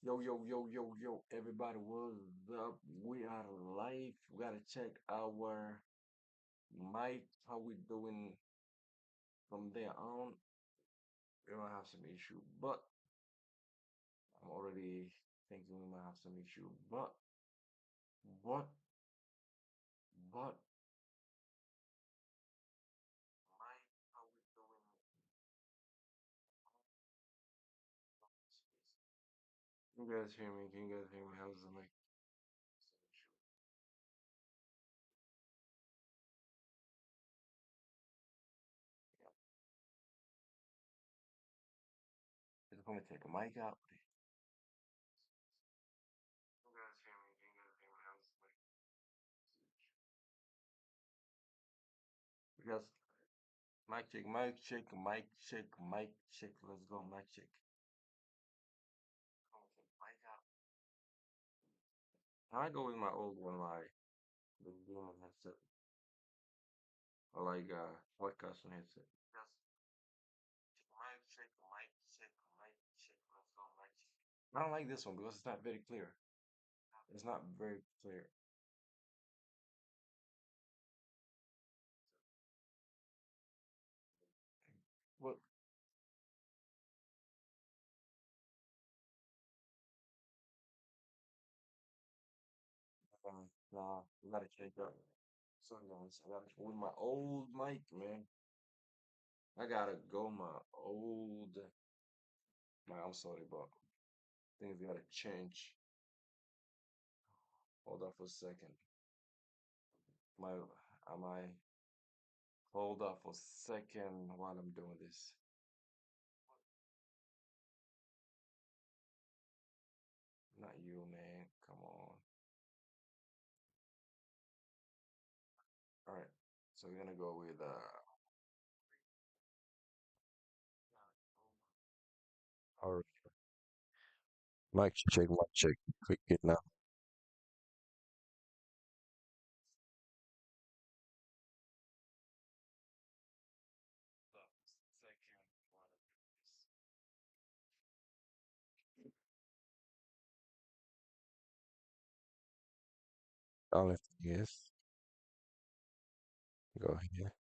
Yo, yo, yo, yo, yo, everybody, what's up? We are live. We gotta check our mic, how we doing from there on. We might have some issue, but I'm already thinking we might have some issue. But, but, mic, how we doing? Can you guys hear me? Can you guys hear me? How's the mic? Some issue. Yeah. Just gonna take the mic out. Can you guys hear me? Can you guys hear me? How's the mic? Because mic check, mic check, mic check, mic check. Let's go, mic check. Okay, mic out. I go with my old one, like the gaming headset, or like podcast headset. Yes. Mic check, mic check, mic check. Let's go, mic check. I don't like this one because it's not very clear. It's not very clear. Well, nah, we gotta check out. Sorry guys, I gotta with my old mic, man. I gotta go my old. Man, I'm sorry, but things gotta change. Hold on for a second. My, am I? Hold up for a second while I'm doing this. Not you, man. Come on. All right. So we're gonna go with our mic check, mic check. Quick it now. Second while I'm doing this. Only thing is, go here.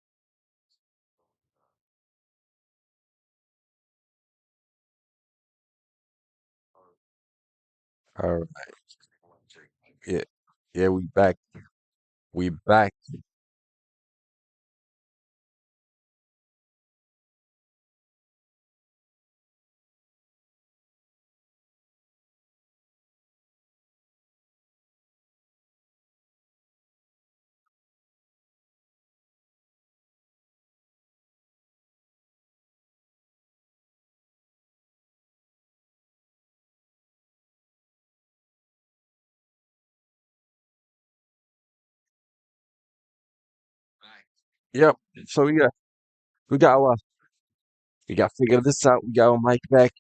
All right. Yeah. Yeah, we back. We back. Yep. So we got our we got figured this out. We got our mic back,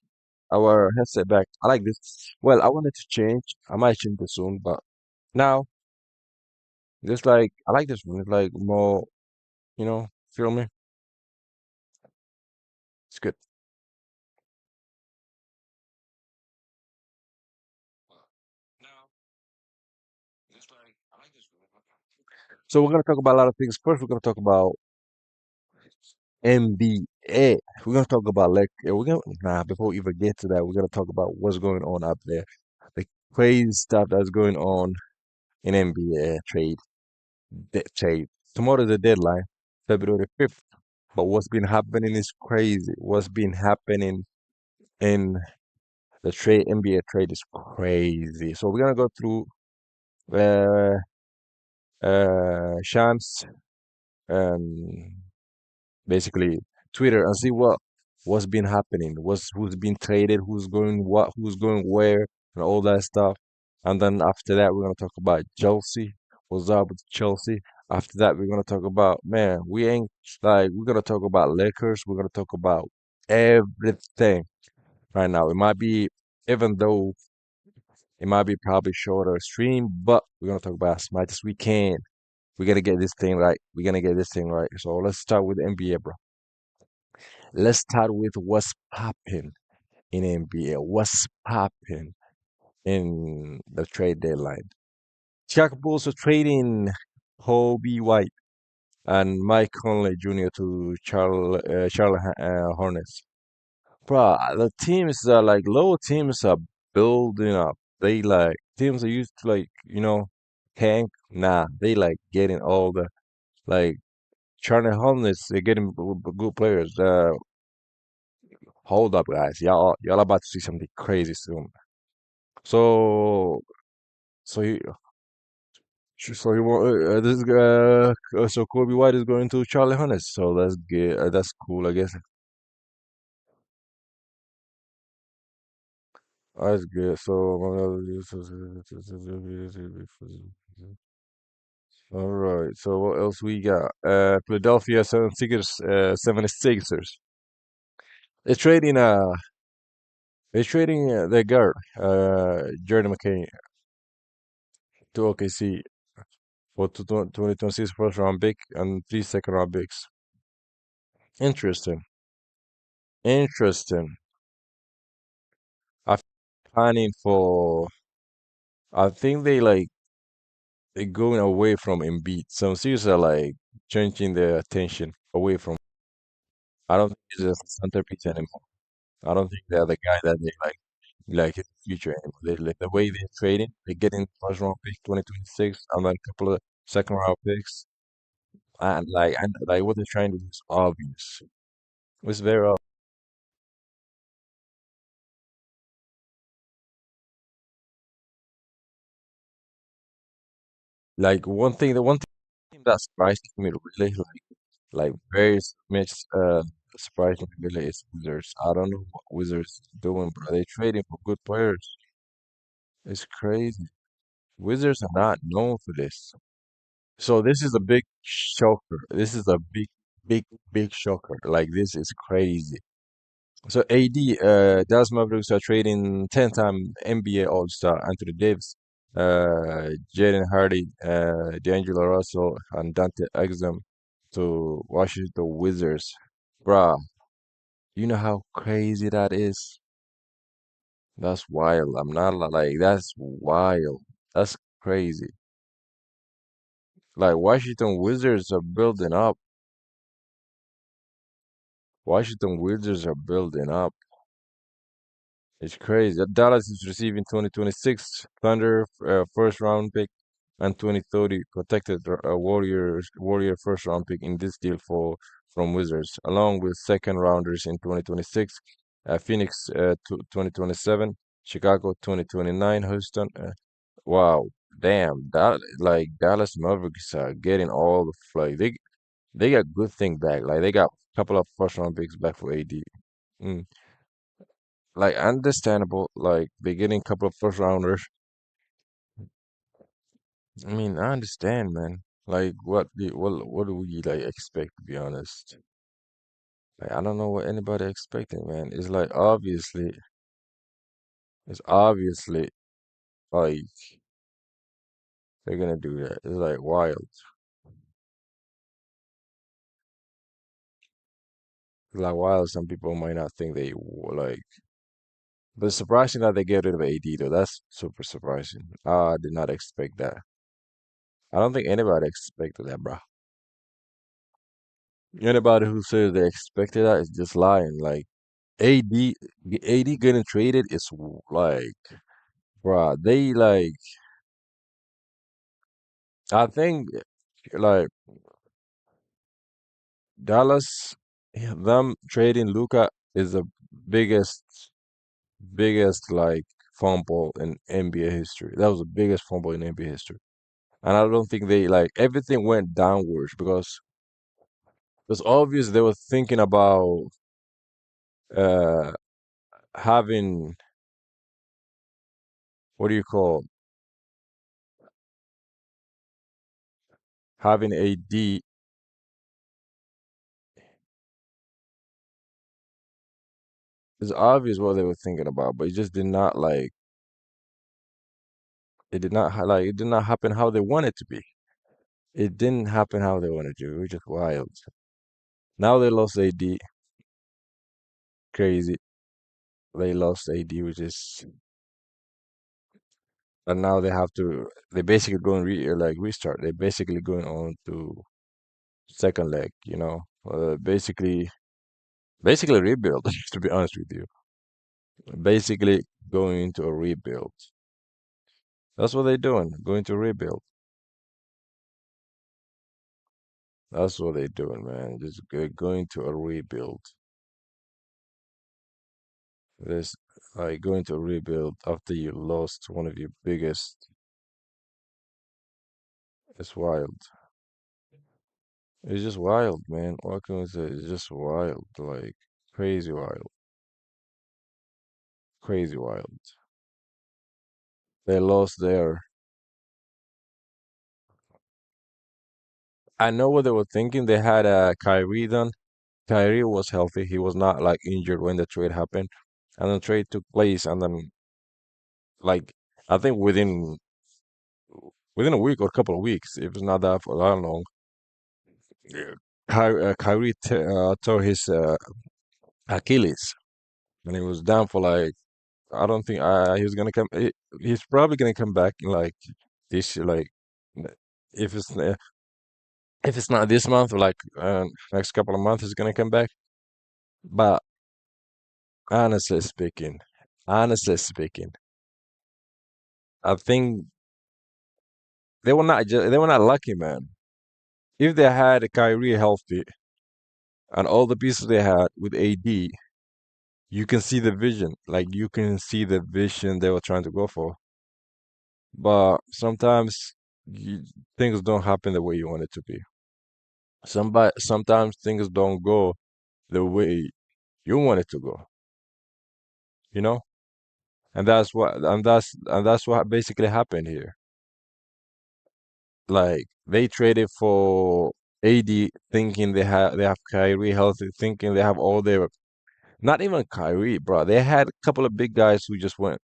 our headset back. I like this. Well, I wanted to change. I might change this soon, but now just like I like this one. It's like more, feel me? It's good. So we're gonna talk about a lot of things. First, we're gonna talk about NBA. We're gonna talk about we're gonna before we even get to that, we're gonna talk about what's going on up there, the crazy stuff that's going on in NBA trade. Tomorrow's the deadline, February 5th. But what's been happening is crazy. What's been happening in the trade NBA trade is crazy. So we're gonna go through uh Shams um basically Twitter and see what's been happening, who's been traded, who's going where, and all that stuff. And then after that, we're gonna talk about Chelsea. What's up with Chelsea? After that, we're gonna talk about man. We ain't like we're gonna talk about Lakers. We're gonna talk about everything right now. It might be even though it might be probably shorter stream, but we're gonna talk about as much as we can. We're gonna get this thing right. We're gonna get this thing right. So let's start with NBA, bro. Let's start with what's popping in NBA. What's popping? in the trade deadline. Chicago Bulls are trading Kobe White and Mike Conley Jr. to Charlotte Hornets. Bro, the teams are like lower teams are building up. They like teams are used to like tank. Nah, they like getting all the like Charlotte Hornets. They're getting good players. Hold up, guys. Y'all about to see something crazy soon. So so you so you want this so Kobe White is going to Charlie Hornets. So that's good. That's cool, I guess. That's good. All right. So what else we got? Philadelphia 76ers. They're trading their guard, Jordan McKay to OKC for 2026 first round pick and three second round picks. Interesting. Interesting. I'm planning for I think they're going away from Embiid. Some series are like changing their attention away from. I don't think he's a centerpiece anymore. I don't think they're the guy that they like his future anymore. Like the way they're trading, they're getting first round pick 2026 and then a couple of second round picks. And what they're trying to do is obvious. It's very obvious. Like one thing that surprised me really like very much surprised me really is Wizards. I don't know what Wizards doing, bro. They trading for good players. It's crazy. Wizards are not known for this. So this is a big shocker. This is a big shocker. Like this is crazy. So AD, Dallas Mavericks are trading 10-time NBA All-Star Anthony Davis, Jaden Hardy, D'Angelo Russell, and Dante Exum to Washington Wizards. Bruh, you know how crazy that is? That's wild. I'm not like that's wild. That's crazy. Like Washington Wizards are building up. Washington Wizards are building up. It's crazy. Dallas is receiving 2026 Thunder first round pick and 2030 protected Warrior first round pick in this deal for from Wizards, along with second rounders in 2026, Phoenix 2027, Chicago 2029, Houston. Wow, damn, that like Dallas Mavericks are getting all the like they got good thing back. Like they got a couple of first round picks back for AD. Mm. Like understandable, like they're getting a couple of first rounders. I mean, I understand, man. Like what do we like expect to be honest? Like I don't know what anybody expecting, man. It's obviously like they're gonna do that. It's like wild. It's like wild. Some people might not think like, but it's surprising that they get rid of AD though. That's super surprising. I did not expect that. I don't think anybody expected that, bro. Anybody who says they expected that is just lying. Like AD, AD getting traded is like, bruh, they like, I think like Dallas, them trading Luca is the biggest, biggest like fumble in NBA history. That was the biggest fumble in NBA history. And I don't think they like everything went downwards because it's obvious they were thinking about uh having what do you call having AD. It's obvious what they were thinking about, but it just did not like it did not happen how they wanted it to be. It didn't happen how they wanted to. It was just wild. Now they lost AD, crazy. They lost AD, which is and now they have to. They basically going like restart. They're basically going on to second leg. Basically rebuild. To be honest with you, basically going into a rebuild. That's what they're doing. Going to rebuild. That's what they're doing, man. Just going to a rebuild. This like going to a rebuild after you lost one of your biggest. It's wild. It's just wild, man. What can we say? It's just wild, like crazy wild, crazy wild. They lost there. I know what they were thinking. They had Kyrie then. Kyrie was healthy. He was not like injured when the trade happened, and the trade took place. And then, like, I think within a week or a couple of weeks, if it's not that for that long, yeah, Kyrie tore his Achilles, and he was down for like I don't think he was gonna come. He's probably gonna come back in like this like n- if it's if it's not this month or like next couple of months, he's gonna come back. But honestly speaking, honestly speaking, I think they were not lucky, man. If they had Kyrie healthy and all the pieces they had with AD, you can see the vision. Like you can see the vision they were trying to go for. But sometimes things don't happen the way you want it to be. Sometimes things don't go the way you want it to go, you know? And that's what basically happened here. Like they traded for AD thinking they have Kyrie healthy, thinking they have all their not even Kyrie, bro. They had a couple of big guys who just went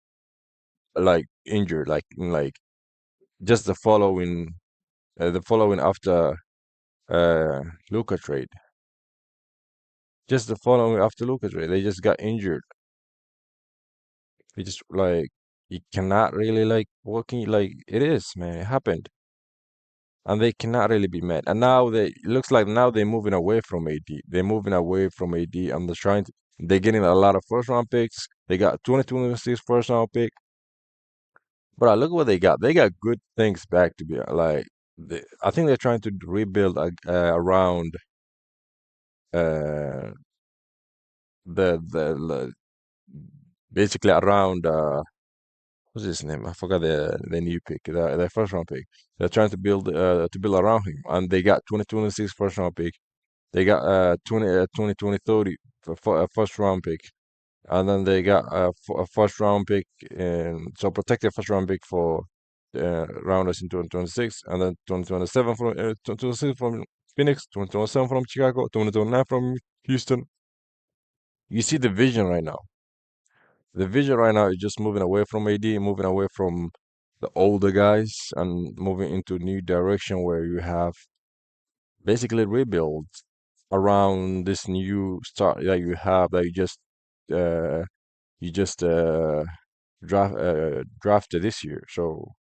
like injured, like just the following after Luca trade. Just the following after Luca trade. They just got injured. They just like you cannot really like working like it is, man. It happened. And they cannot really be met. And now it looks like now they're moving away from AD. They're moving away from AD and they're getting a lot of first round picks. They got 2026 first round pick. But look what they got. They got good things back to be like. I think they're trying to rebuild around uh, the basically around what's his name? I forgot the new pick, the first round pick. They're trying to build around him, and they got 2026 first round pick. They got 20 30 for a first round pick, and then they got a first round pick, and so protected first round pick for rounders in 2026, and then 2027 from 2026 from Phoenix, 2027 from Chicago, 2029 from Houston. You see the vision right now. The vision right now is just moving away from AD, moving away from the older guys, and moving into a new direction where you have basically rebuild around this new start that you have that uh, you just drafted this year. So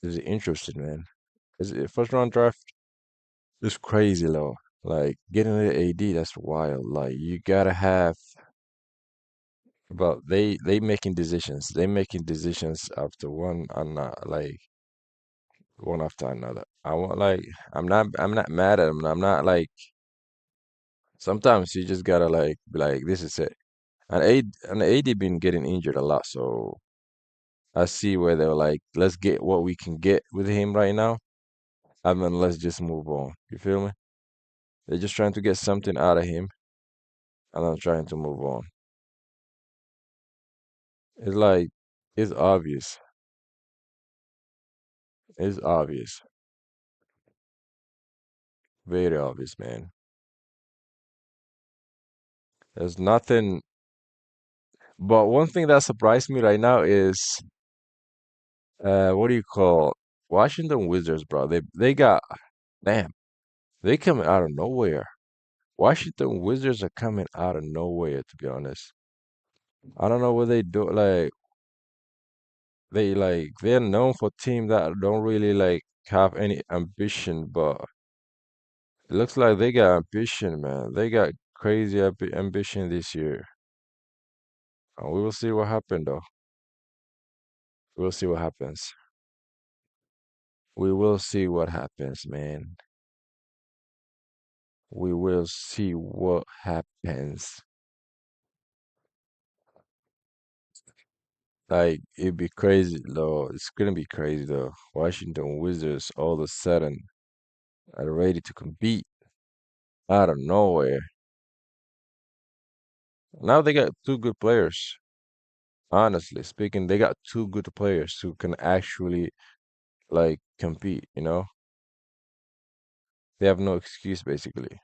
it's interesting, man. Is it first round draft is crazy low. Like getting the AD, that's wild. Like you gotta have, but they making decisions. They making decisions after one and like one after another. I want like I'm not mad at them. I'm not like sometimes you just gotta like be like this is it. And AD been getting injured a lot, so I see where they're like, let's get what we can get with him right now, and then let's just move on. You feel me? They're just trying to get something out of him, and then trying to move on. It's like it's obvious. It's obvious. Very obvious, man. There's nothing. But one thing that surprised me right now is what do you call Washington Wizards, bro? They got damn. They coming out of nowhere. Washington Wizards are coming out of nowhere, to be honest. I don't know what they do. Like, they're known for team that don't really like have any ambition, but it looks like they got ambition, man. They got crazy ambition this year. And we will see what happens, though. We'll see what happens. We will see what happens, man. We will see what happens. Like it'd be crazy, though. It's gonna be crazy, though. Washington Wizards all of a sudden are ready to compete out of nowhere. Now they got two good players. Honestly speaking, they got two good players who can actually like compete, you know? They have no excuse basically.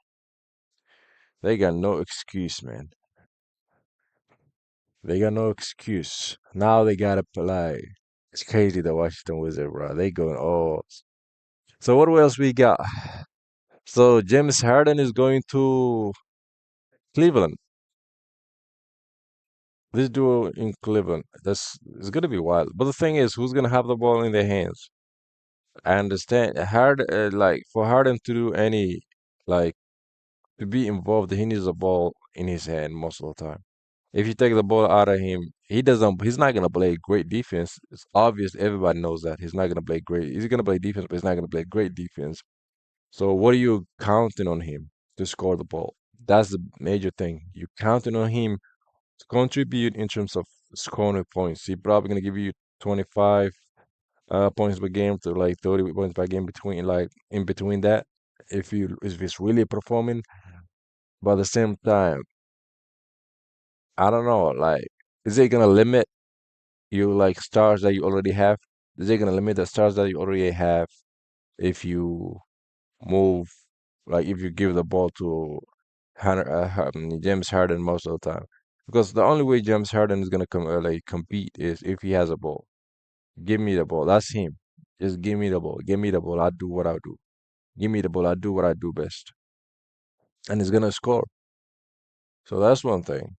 They got no excuse, man. They got no excuse. Now they gotta play. It's crazy the Washington Wizards, bro. They going all. So what else we got? So James Harden is going to Cleveland. This duo in Cleveland. That's it's gonna be wild. But the thing is, who's gonna have the ball in their hands? I understand like for Harden to do any like to be involved, he needs the ball in his hand most of the time. If you take the ball out of him, he's not gonna play great defense. It's obvious, everybody knows that. He's not gonna play great. He's gonna play defense, but he's not gonna play great defense. So what are you counting on him to score the ball? That's the major thing. You counting on him to contribute in terms of scoring points. He's probably gonna give you 25 points per game to like 30 points per game between like in between that if he's really performing. But at the same time, I don't know, like is it gonna limit you like stars that you already have? Is it gonna limit the stars that you already have if you move like if you give the ball to James Harden most of the time? Because the only way James Harden is gonna like compete is if he has a ball. Give me the ball. That's him. Just give me the ball. Give me the ball. I do what I do. Give me the ball. I do what I do best. And he's gonna score. So that's one thing.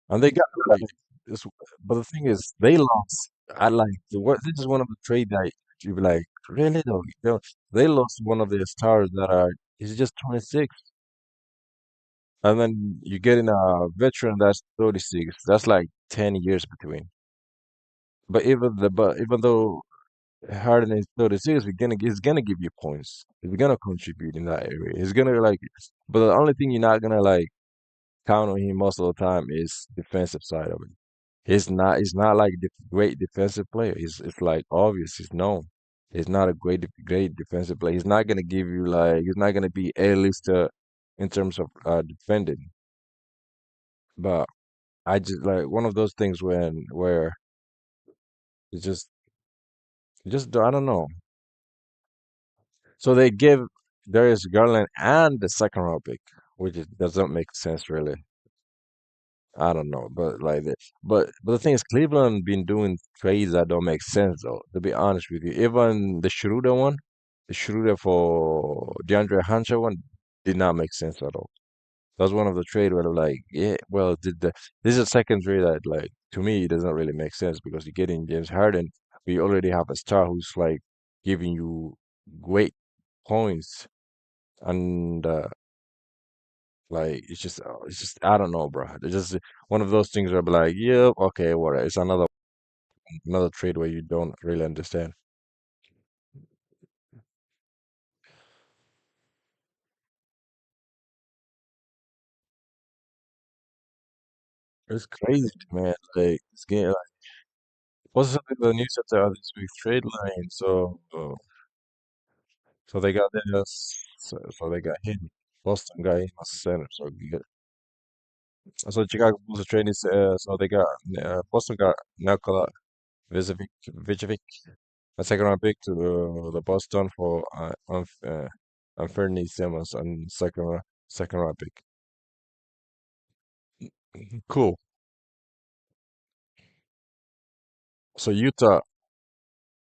And they got like this, but the thing is, they lost. I like the what. This is one of the trade that you be like, really though. They lost one of their stars that are. He's just 26, and then you get in a veteran that's 36. That's like 10 years between. But even though Harden is 36, he's gonna give you points. He's gonna contribute in that area. He's gonna like, but the only thing you're not gonna like count on him most of the time is defensive side of it. He's not like the great defensive player. It's like obvious. He's known. He's not a great defensive player. He's not gonna give you like he's not gonna be A-lister in terms of defending. But I just like one of those things where it's just I don't know. So they give Darius Garland and the second round pick, which doesn't make sense really. I don't know, but like this, but the thing is, Cleveland been doing trades that don't make sense though. To be honest with you, even the Schroeder one, the Schroeder for DeAndre Hunter one, did not make sense at all. That's one of the trade where I'm like, yeah, well, this is a second trade that like to me it doesn't really make sense because you're getting James Harden, but you already have a star who's like giving you great points, and like it's just I don't know, bro. It's just one of those things where I'll be like, yep, okay, whatever. It's another trade where you don't really understand. It's crazy, man. Like it's getting like what's the news that this week's trade line? So they got this. So they got him. Boston got him as a center. So good. So Chicago Bulls are trading. So they got Boston got Nikola Vucevic, a second round pick to the Boston for Anthony Simmons and second round pick. Cool. So Utah.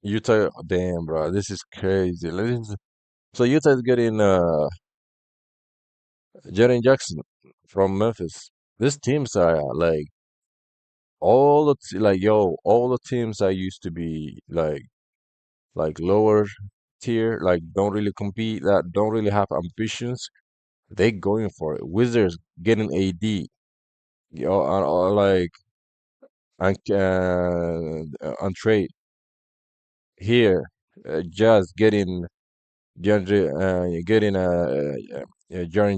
Utah, damn, bro, this is crazy. So Utah's getting Jaren Jackson from Memphis. These teams are like all the teams that used to be like lower tier, like don't really compete, that don't really have ambitions. They going for it. Wizards getting AD, like on trade here. Jazz getting Jaren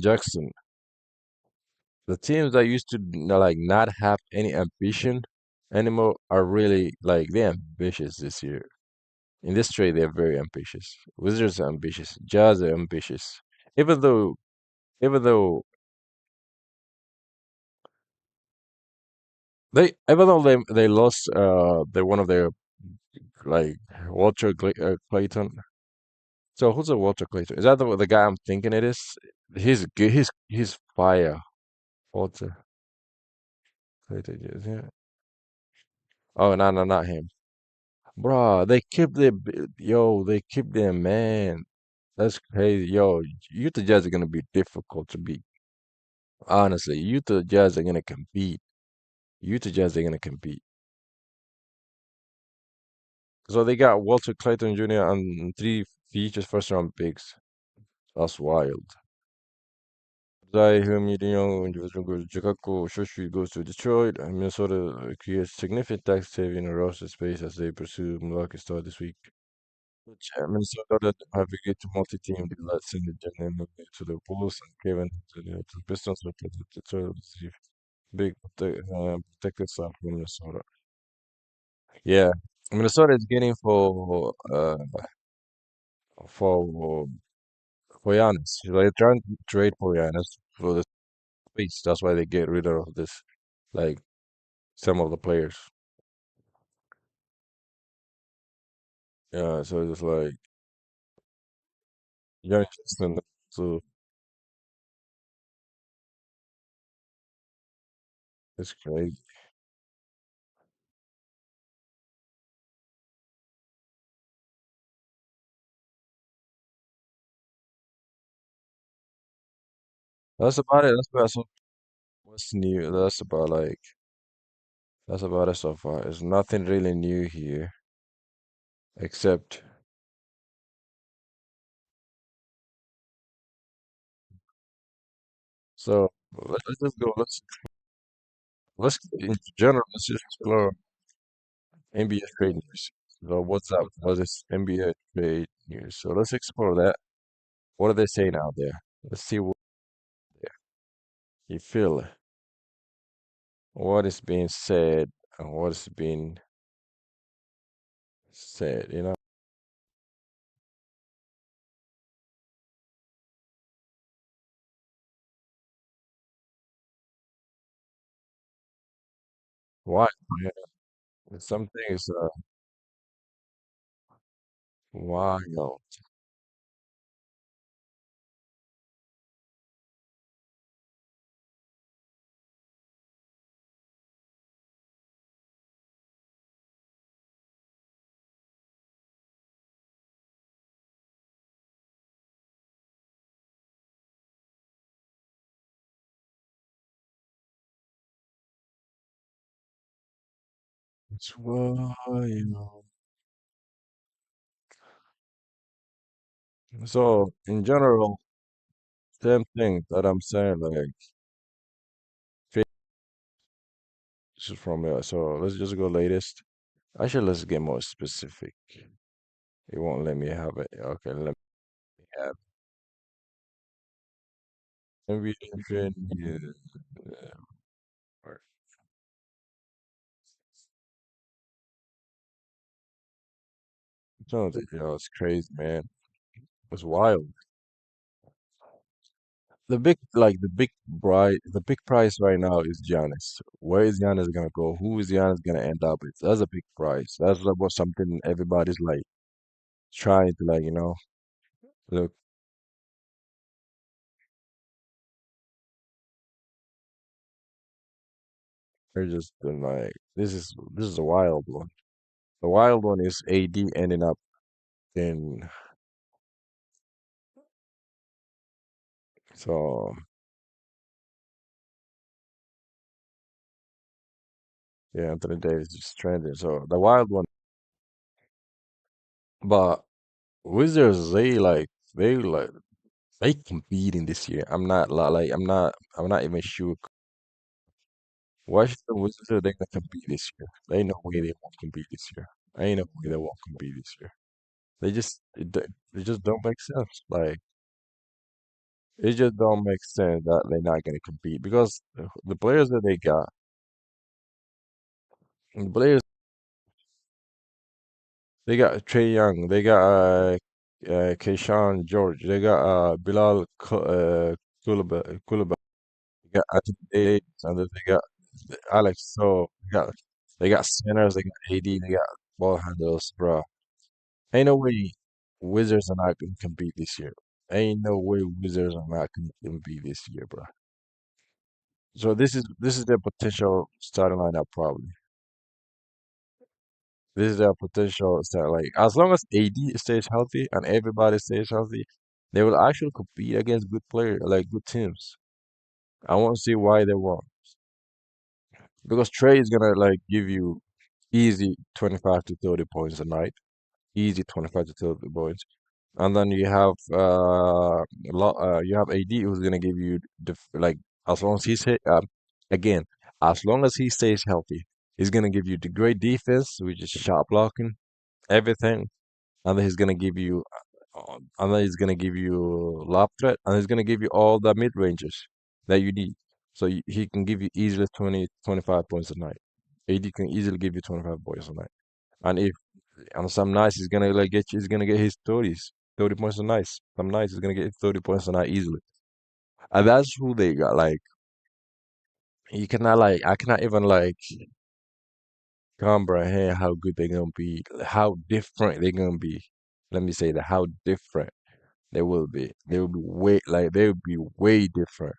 Jackson. The teams that used to like not have any ambition anymore are really like they're ambitious this year. In this trade, they're very ambitious. Wizards are ambitious. Jazz are ambitious. Even though, even though they lost they one of their like Clayton. So who's a Walter Clayton? Is that the guy I'm thinking it is? He's good. He's fire. Walter Clayton. Yeah. Oh no, no, not him. Bruh, they keep their man. That's crazy. Yo, Utah Jazz are gonna be difficult to beat. Honestly, Utah Jazz are gonna compete. Utah Jazz are gonna compete. So they got Walter Clayton Jr. and three future first round picks. That's wild. Zai Humidino individual goes to Chicago, Shoshi goes to Detroit, and Minnesota creates significant tax saving and roster space as they pursue Milwaukee start this week. Which Minnesota that navigate to multi-team deal send the general to the Bulls and Kevin to the Pistons with the big protected side from Minnesota. Yeah, Minnesota is getting for for Giannis. They're trying to trade for Giannis for the space. That's why they get rid of this, like some of the players. Yeah, so it's like Giannis and so it's crazy. That's about it. What's new. That's about it so far. There's nothing really new here except so let's just go. Let's in general. Let's just explore NBA trade news. So what's up? What's this NBA trade news? So let's explore that. What are they saying out there? Let's see what you feel. What is being said and what is being said. You know why? Yeah, some things. Why? No. It's why. So in general, same thing that I'm saying. Like this is from so let's just go latest. Actually, let's get more specific. It won't let me have it. Okay, let me have NBA trend. Or- No, it's crazy, man. It's wild. The big prize right now is Giannis. Where is Giannis gonna go? Who is Giannis gonna end up with? That's a big prize. That's about something everybody's like trying to look. They're just been like this is a wild one. The wild one is AD ending up in so yeah, Anthony Davis is trending. So the wild one, but Wizards they competing this year. I'm not even sure. Washington Wizards they gonna compete this year. They no way they won't compete this year. Ain't no way they won't compete this year. It just don't make sense. Like it just don't make sense that they're not gonna compete because the players that the players they got Trey Young, they got Keyshawn George, they got Bilal Kulaba, they got Anthony Davis, and then they got Alex. So they got centers, they got AD, they got ball handlers, bro. Ain't no way Wizards are not gonna compete this year. Ain't no way Wizards are not gonna compete this year, bro. So this is their potential starting lineup probably. This is their potential start. Like as long as AD stays healthy and everybody stays healthy, they will actually compete against good players, like good teams. I want to see why they won't. Because Trey is gonna like give you easy 25 to 30 points a night. Easy 25 to 30 points. And then you have AD who's gonna give you like as long as he's hit again, as long as he stays healthy, he's gonna give you the great defense, which is shot blocking, everything, and then he's gonna give you and then he's gonna give you lob threat, and he's gonna give you all the mid ranges that you need. So he can give you easily 20, 25 points a night. AD can easily give you 25 points a night. And if on some nights he's gonna like get you, he's gonna get his 30s, 30 points a night. Some nights he's gonna get 30 points a night easily. And that's who they got. Like you cannot like I cannot even like comprehend how good they're gonna be, how different they're gonna be. Let me say that how different they will be. They will be they will be way different.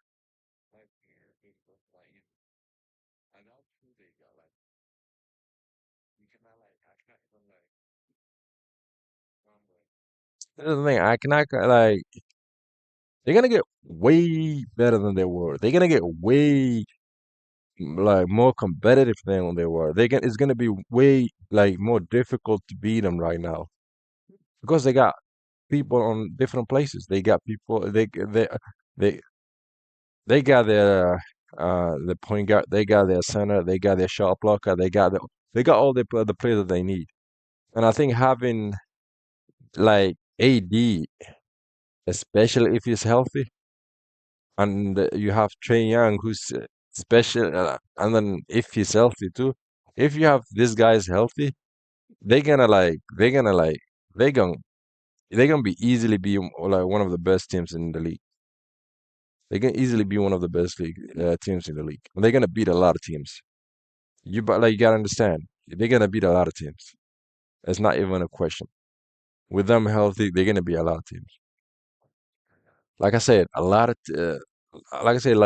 That's the thing. I cannot like they're gonna get way better than they were. They're gonna get way like more competitive than they were. It's gonna be way like more difficult to beat them right now because they got people on different places. They got people. They they got their the point guard. They got their center. They got their shot blocker. They got all the players that they need. And I think having like AD, especially if he's healthy, and you have Trey Young who's special, and then if he's healthy too. If you have this guy's healthy, they're gonna like they're gonna they're gonna be easily be like one of the best teams in the league. They can easily be one of the best league teams in the league. And they're gonna beat a lot of teams. But like you gotta understand, they're gonna beat a lot of teams. It's not even a question. With them healthy, they're gonna beat a lot of teams. Like I said, like I said,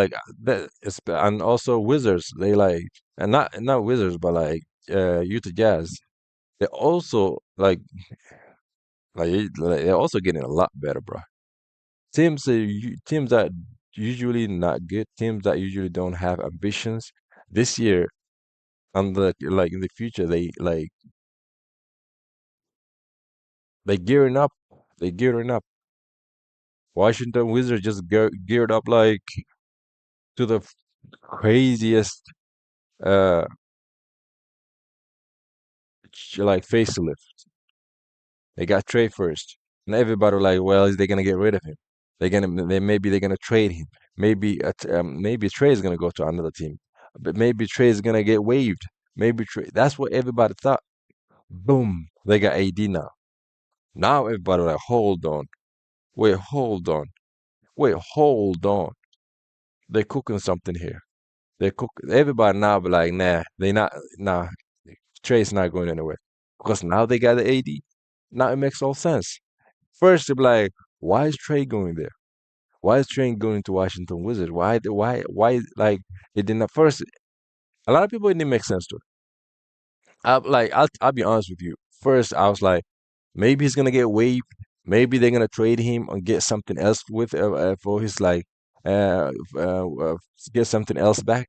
and also Wizards. They like and not Wizards, but like Utah Jazz. They also they're also getting a lot better, bro. Teams that usually not good, teams that usually don't have ambitions, this year and like in the future, they gearing up. They gearing up. Washington Wizards just geared up like to the craziest uh like facelift. They got Trey first, and everybody like, well, is they gonna get rid of him? They're gonna trade him. Maybe Trey is gonna go to another team, but maybe Trey is gonna get waived. Maybe Trey. That's what everybody thought. Boom, they got AD now. Now everybody like, hold on, wait, hold on, wait, hold on. They're cooking something here. They cook. Everybody now be like, nah, they not. Nah, Trey's not going anywhere because now they got the AD. Now it makes all sense. First, they're like, why is Trey going there? Why is Trey going to Washington Wizards? Why, like, it didn't, at first, a lot of people, it didn't make sense to it. I'll be honest with you. First, I was like, maybe he's gonna get waived. Maybe they're gonna trade him and get something else with for his like get something else back.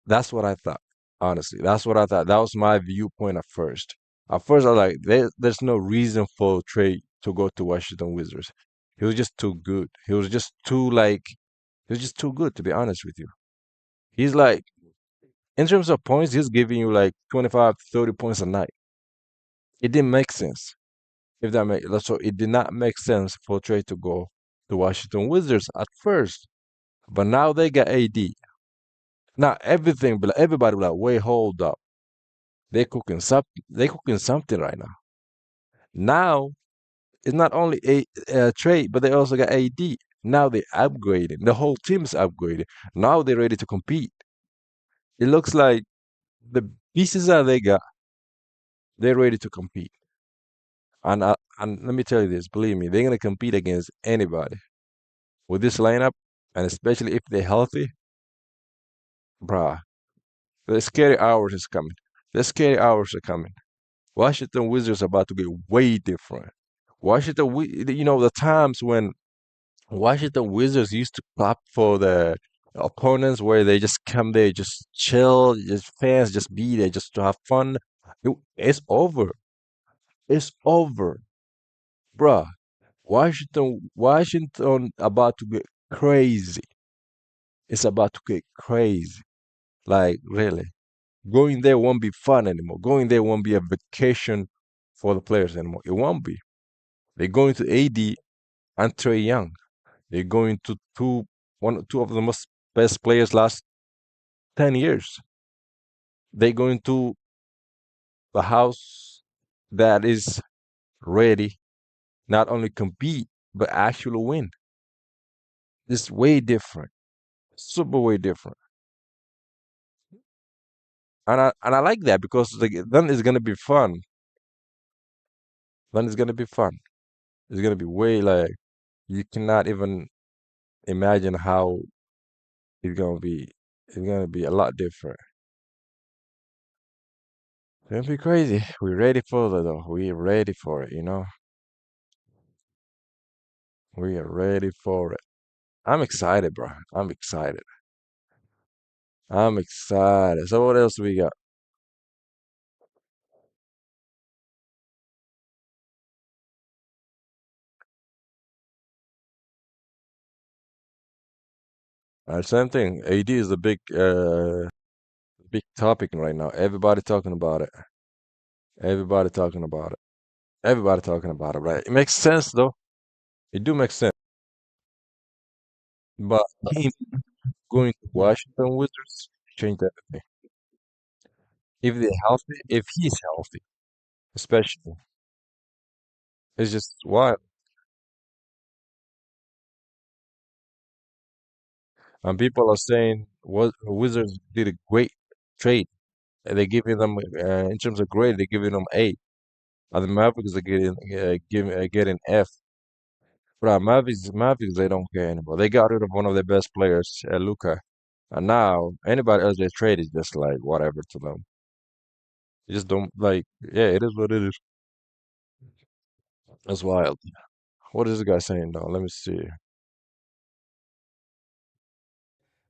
That's what I thought. Honestly, that's what I thought. That was my viewpoint at first. At first, I was like, there's no reason for Trey to go to Washington Wizards. He was just too good. He was just too good, to be honest with you. He's like, in terms of points, he's giving you like 25, 30 points a night. It didn't make sense. If that make so, it did not make sense for Trey to go to Washington Wizards at first. But now they got AD. Now everything, but everybody be like, wait, hold up. They cooking something. They cooking something right now. Now it's not only a Trey, but they also got AD. Now they upgrading. The whole team's upgrading. Now they're ready to compete. It looks like the pieces that they got, they're ready to compete. And let me tell you this, believe me, they're gonna compete against anybody with this lineup, and especially if they're healthy, bruh. The scary hours is coming. The scary hours are coming. Washington Wizards are about to get way different. The times when Washington Wizards used to clap for the opponents, where they just come there, just chill, just fans just be there, just to have fun. It's over. It's over, bruh. Washington about to get crazy. It's about to get crazy. Like really, going there won't be fun anymore. Going there won't be a vacation for the players anymore. It won't be. They're going to AD and Trey Young. They're going to two of the most best players last 10 years. They're going to the house that is ready not only compete but actually win. It's way different, super way different, and I like that because then it's gonna be fun. Then it's gonna be fun. It's gonna be way like you cannot even imagine how it's gonna be. It's gonna be a lot different. It's gonna be crazy. We're ready for it though. We're ready for it. We are ready for it. I'm excited, bro. I'm excited. I'm excited. So what else we got? Same thing. AD is a big topic right now. Everybody talking about it. Everybody talking about it. Everybody talking about it, right? It makes sense though. It do make sense. But him going to Washington Wizards changed everything. If they're healthy, if he's healthy, especially, it's just wild. And people are saying what Wizards did a great trade. And they giving them in terms of grade, they're giving them A. And the Mavericks are getting F. But Mavericks, they don't care anymore. They got rid of one of their best players, Luca, and now anybody else they trade is just like whatever to them. They just don't like. Yeah, it is what it is. That's wild. What is this guy saying though? Let me see.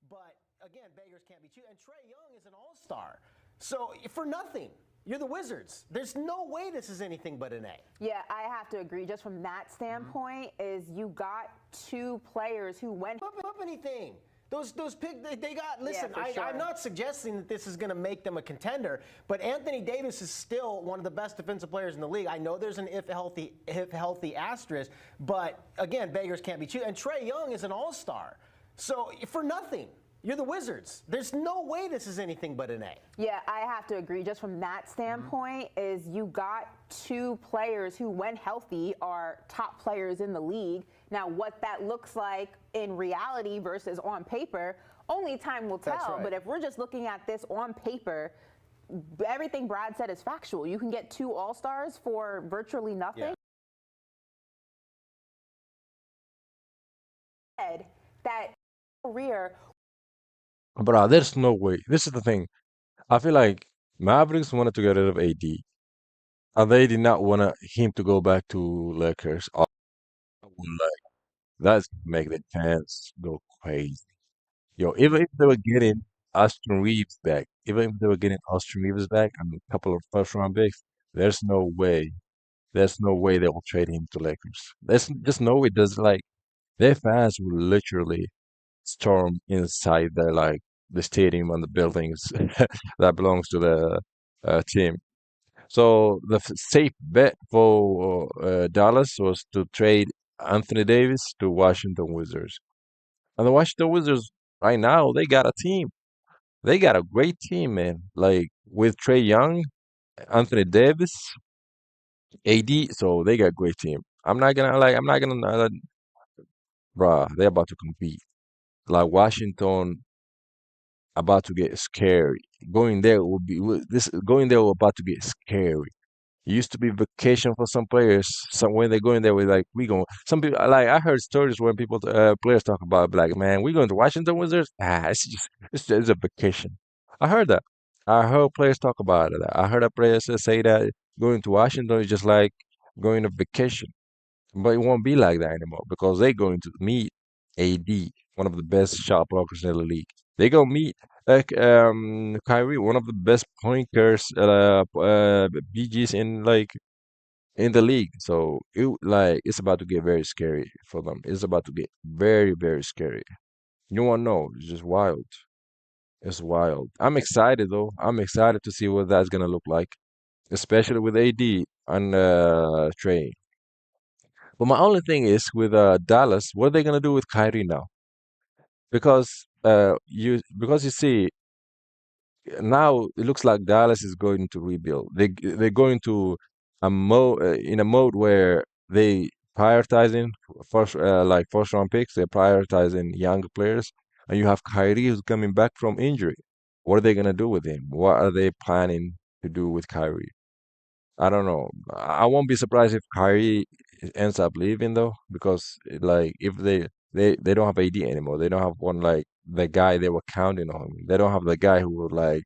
But again, beggars can't be choosers. And Trey Young is an all-star. So for nothing, you're the Wizards. There's no way this is anything but an A. Yeah, I have to agree. Just from that standpoint, is you got two players who went Up anything. Those pick they got. Listen, for sure. I'm not suggesting that this is going to make them a contender, but Anthony Davis is still one of the best defensive players in the league. I know there's an if healthy asterisk, but again, beggars can't be choosers. And Trey Young is an all-star. So for nothing, you're the Wizards. There's no way this is anything but an A. Yeah, I have to agree. Just from that standpoint, is you got two players who, when healthy, are top players in the league. Now, what that looks like in reality versus on paper, only time will tell. That's right. But if we're just looking at this on paper, everything Brad said is factual. You can get two all-stars for virtually nothing. Yeah. That career. Bro, there's no way. This is the thing. I feel like Mavericks wanted to get rid of AD, and they did not want him to go back to Lakers. I would like that's make the fans go crazy. Yo, even if they were getting Austin Reeves back, even if they were getting Austin Reeves back and a couple of first round picks, there's no way. There's no way they will trade him to Lakers. There's just no way. There's like their fans will literally storm inside the stadium and the buildings that belongs to the team. So the safe bet for Dallas was to trade Anthony Davis to Washington Wizards. And the Washington Wizards right now they got a team. They got a great team, man. Like with Trey Young, Anthony Davis, AD. So they got a great team. I'm not gonna bruh, they're about to compete. Like Washington about to get scary. Going there will be this going there will about to get scary. It used to be vacation for some players. Some when they go in there with like we going. Some people like I heard stories when people players talk about like man we going to Washington Wizards. It's a vacation. I heard that. I heard players talk about it. I heard a players say that going to Washington is just like going on vacation. But it won't be like that anymore because they're going to meet AD, one of the best shot blockers in the league. They gonna meet Kyrie, one of the best pointers, BGs in in the league. So it's about to get very scary for them. It's about to get very very scary. You won't know. It's just wild. It's wild. I'm excited though. I'm excited to see what that's gonna look like, especially with AD and Trey. But my only thing is with Dallas, what are they gonna do with Kyrie now? Because you see now it looks like Dallas is going to rebuild. They're going to a mode in a mode where they prioritizing first round picks. They're prioritizing young players, and you have Kyrie who's coming back from injury. What are they gonna do with him? What are they planning to do with Kyrie? I don't know. I won't be surprised if Kyrie ends up leaving though, because like if they don't have AD anymore. They don't have one like the guy they were counting on. They don't have the guy who would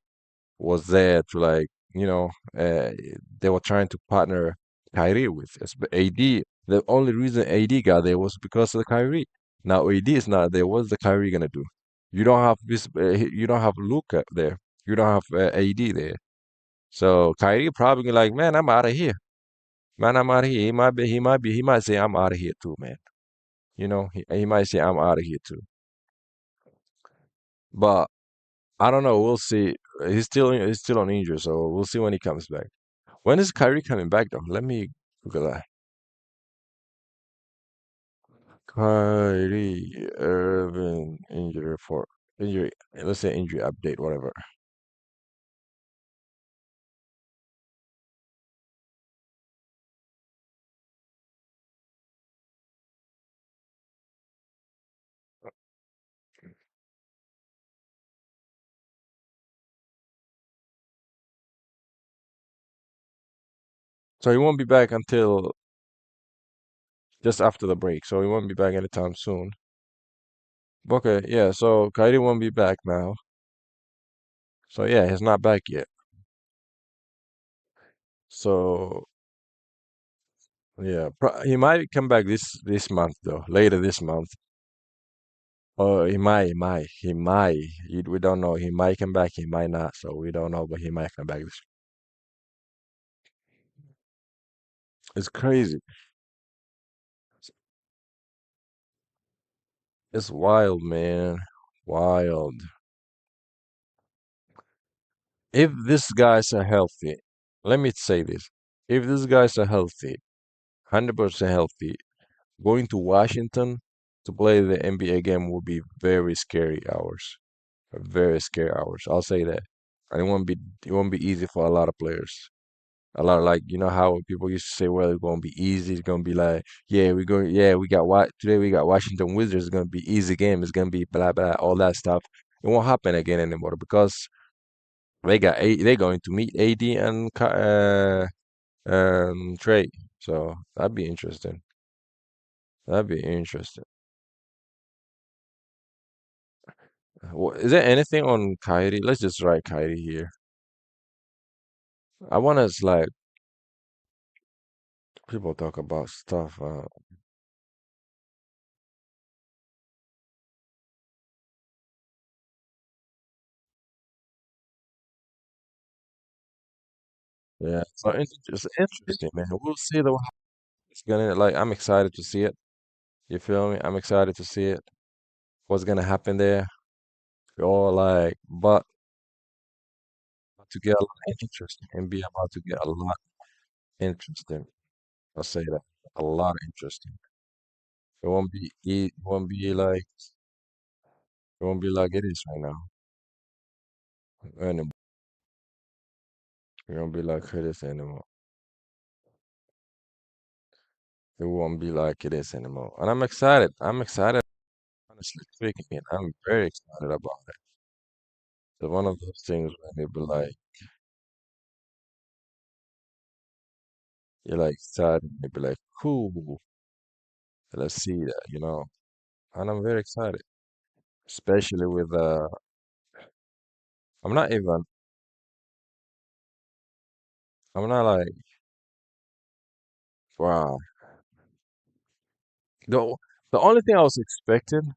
was there to uh, they were trying to partner Kyrie with. AD, the only reason AD got there was because of the Kyrie. Now AD is not there. What's the Kyrie gonna do? You don't have you don't have Luka there. You don't have AD there. So Kyrie probably like, man, I'm out of here. Man, I'm out of here. He might say I'm out of here too, man. He might say I'm out of here too. But I don't know. We'll see. He's still on injury, so we'll see when he comes back. When is Kyrie coming back though? Let me Google that. Kyrie Irving injury. Let's say injury update, whatever. So he won't be back until just after the break. So he won't be back anytime soon. Okay, yeah. So Kyrie won't be back now. So yeah, he's not back yet. So yeah, he might come back this month though, later this month. Or he might. We don't know. He might come back. He might not. So we don't know, but he might come back. It's crazy. It's wild, man. Wild. If these guys are healthy, let me say this. If these guys are healthy, 100% healthy, going to Washington to play the NBA game will be very scary hours. Very scary hours. I'll say that. And it won't be easy for a lot of players. A lot of like how people used to say, well, it's gonna be easy. It's gonna be like, yeah, we got what today we got Washington Wizards. It's gonna be easy game. It's gonna be blah blah all that stuff. It won't happen again anymore because they're going to meet AD and Trey. So that'd be interesting. That'd be interesting. Is there anything on Kyrie? Let's just write Kyrie here. I want to like people talk about stuff. Yeah, so it's interesting, man. We'll see though. It's gonna like I'm excited to see it. You feel me? I'm excited to see it. What's gonna happen there? Or like, but to get a lot interesting and be about to get a lot interesting. I'll say that a lot interesting. It won't be like it won't be like it is right now. Anymore. It won't be like it is anymore. It won't be like it is anymore. And I'm excited. I'm excited. Honestly speaking, I'm very excited about it. It's one of those things when it be like you're like excited, and it be like cool. Let's see that, you know. And I'm very excited, especially with I'm not even I'm not like wow. The the only thing I was expecting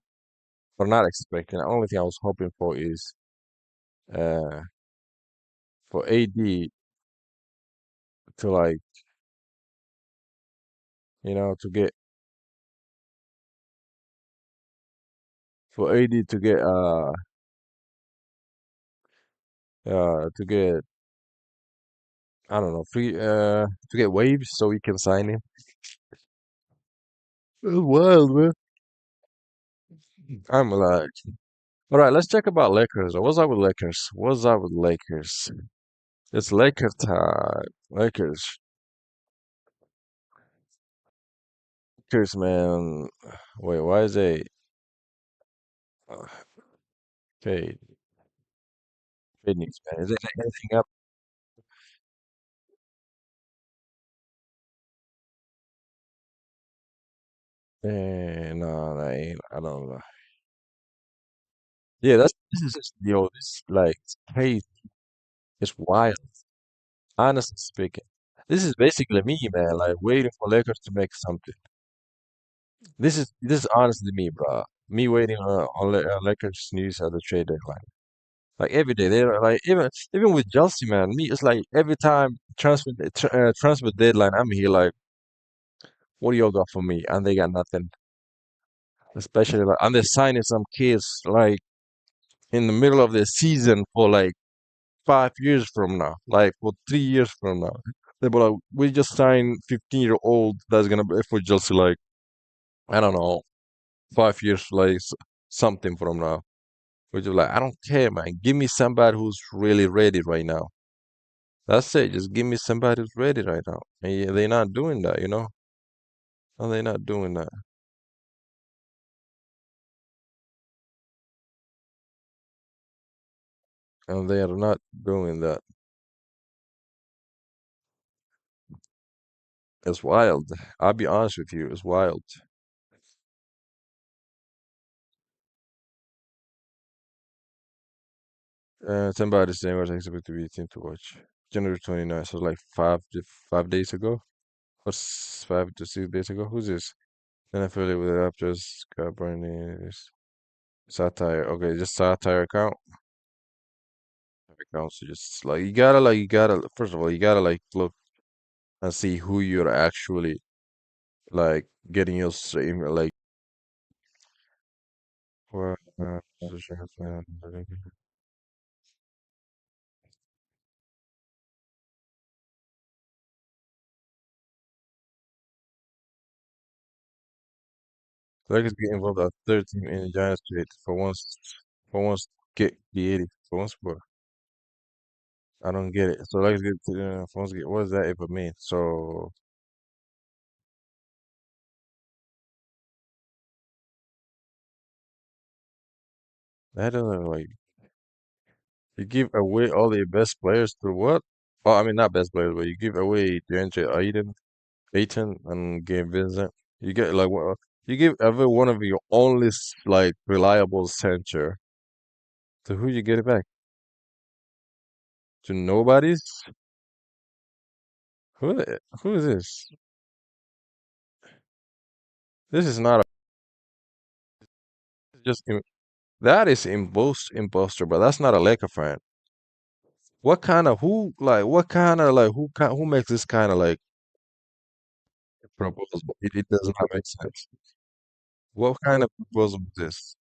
or not expecting, the only thing I was hoping for is uh for AD to like, to get for AD to get I don't know, free to get waves so we can sign him. That's wild, man. I'm like, all right, let's check about Lakers. What's up with Lakers? What's up with Lakers? It's Laker time. Lakers. Lakers, man. Wait, why is it uh, fade? Fade news, man. Is it anything up? No, that ain't. I don't know. Yeah, this is just yo. This like it's crazy. It's wild. Honestly speaking, this is basically me, man. Like waiting for Lakers to make something. This is honestly me, bro. Me waiting on Lakers news at the trade deadline. Like every day, they're like even with Chelsea, man. Me, it's like every time transfer deadline, I'm here like, what do y'all got for me? And they got nothing. Especially like, and they're signing some kids like in the middle of the season for like 5 years from now, like for 3 years from now. They be like, we just signed 15-year-old that's gonna be for Chelsea like I don't know 5 years like something from now. Which is like I don't care, man. Give me somebody who's really ready right now. That's it. Just give me somebody who's ready right now. And yeah, they're not doing that, you know? No, they're not doing that. And they are not doing that. It's wild. I'll be honest with you. It's wild. Somebody saying what I expect to be a team to watch. January 29th, so like 5 days ago. Or 5 to 6 days ago. Who's this? Then affiliate with the Raptors. Got Bernie. Satire. Okay, just satire account. Accounts. So just like you gotta. First of all, you gotta like look and see who you're actually like getting your same like. Well, positions, man. Lakers get involved at third team in the Giants trade for once get the 80 for once, but I don't get it. So Lakers get for once get what does that even mean? So that doesn't like you give away all your best players to what? Oh, I mean not best players, but you give away DeAndre Ayton, and Gabe Vincent. You get like what? You give every one of your only like reliable center. To who you get it back? To nobody's? Who is this? This is not a just that is imposter, but that's not a Laker fan. What kind of what kind of who makes this kind of like proposal? It does not make sense. What kind of proposal is this?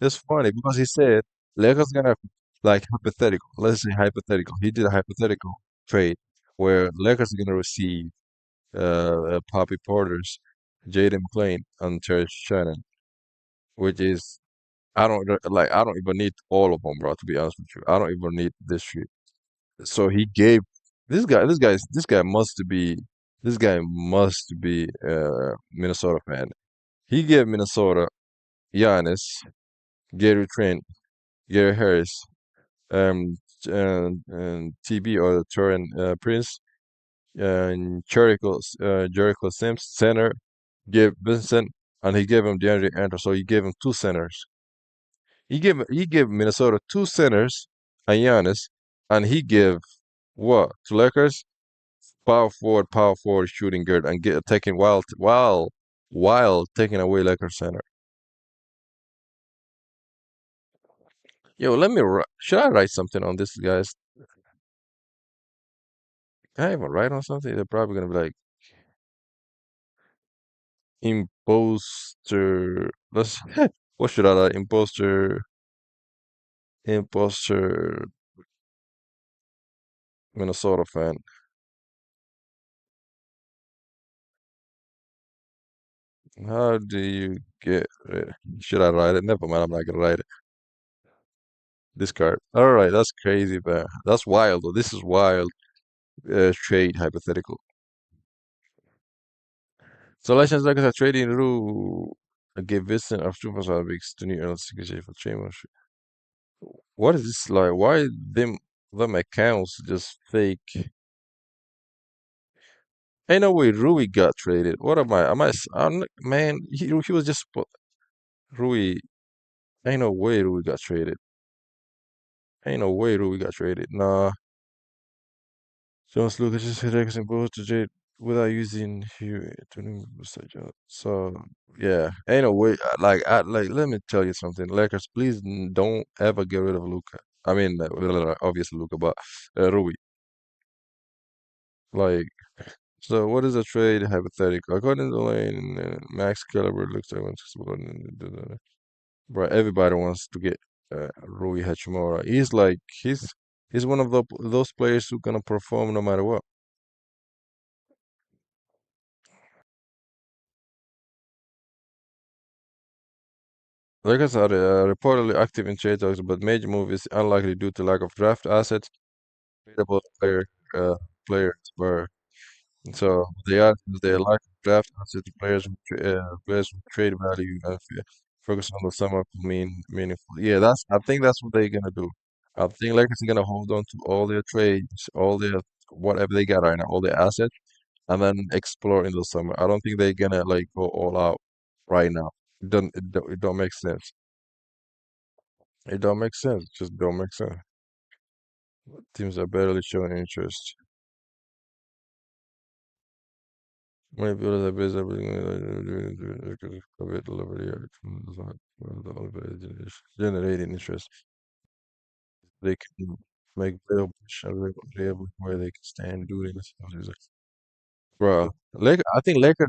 It's funny because he said Lakers gonna like hypothetical. Let's say hypothetical. He did a hypothetical trade where Lakers are gonna receive Poppy Porter's, Jaden McClain, and Terry Shannon, which is I don't even need all of them, bro. To be honest with you, I don't even need this shit. So he gave this guy must be a Minnesota fan. He gave Minnesota Giannis, Gary Trent, Gary Harris, um, and TB or Turin Prince, and Jericho Sims center. Gave Vincent, and he gave him DeAndre Andrews. So he gave him two centers. He gave Minnesota two centers and Giannis, and he gave what to Lakers power forward shooting guard and get taking while taking away Lakers center. Yo, should I write something on this, guys? Can I even write on something? They're probably gonna be like imposter. Let's what should I write? Imposter Minnesota fan. How do you get rid? Should I write it? Never mind, I'm not gonna write it. Discard. All right, that's crazy, man. That's wild, though. This is wild. Trade hypothetical. So Legends Lakers are trading Ru gewissen auf Supersonics Turnier als Geschichte for Championship. What is this like? Why them accounts just fake? Ain't no way Rui got traded. What am I? Man, he was just Rui. Ain't no way Rui got traded. Ain't no way Rui got traded. Nah. Jones Lucas just hit X and both to Jade without using Hugh to so yeah, ain't no way. Like let me tell you something, Lakers, please don't ever get rid of Luca. I mean, obviously Luca, but Rui. Like, so what is a trade hypothetical? According to Lane, Max Caliber looks like bro. Everybody wants to get Rui Hachimura. He's one of those players who gonna perform no matter what. Lakers are reportedly active in trade talks, but major move is unlikely due to lack of draft assets. Tradable uh, players were so they lack of draft assets. Players with trade value and focus on the summer for meaningful. Yeah, I think that's what they're gonna do. I think Lakers are gonna hold on to all their trades, all their whatever they got right now, all their assets, and then explore in the summer. I don't think they're gonna like go all out right now. It don't make sense. It don't make sense. It just don't make sense. Teams are barely showing interest. Many builders are busy generating interest. They can make available where they can stand doing this. Bro, I think Lakers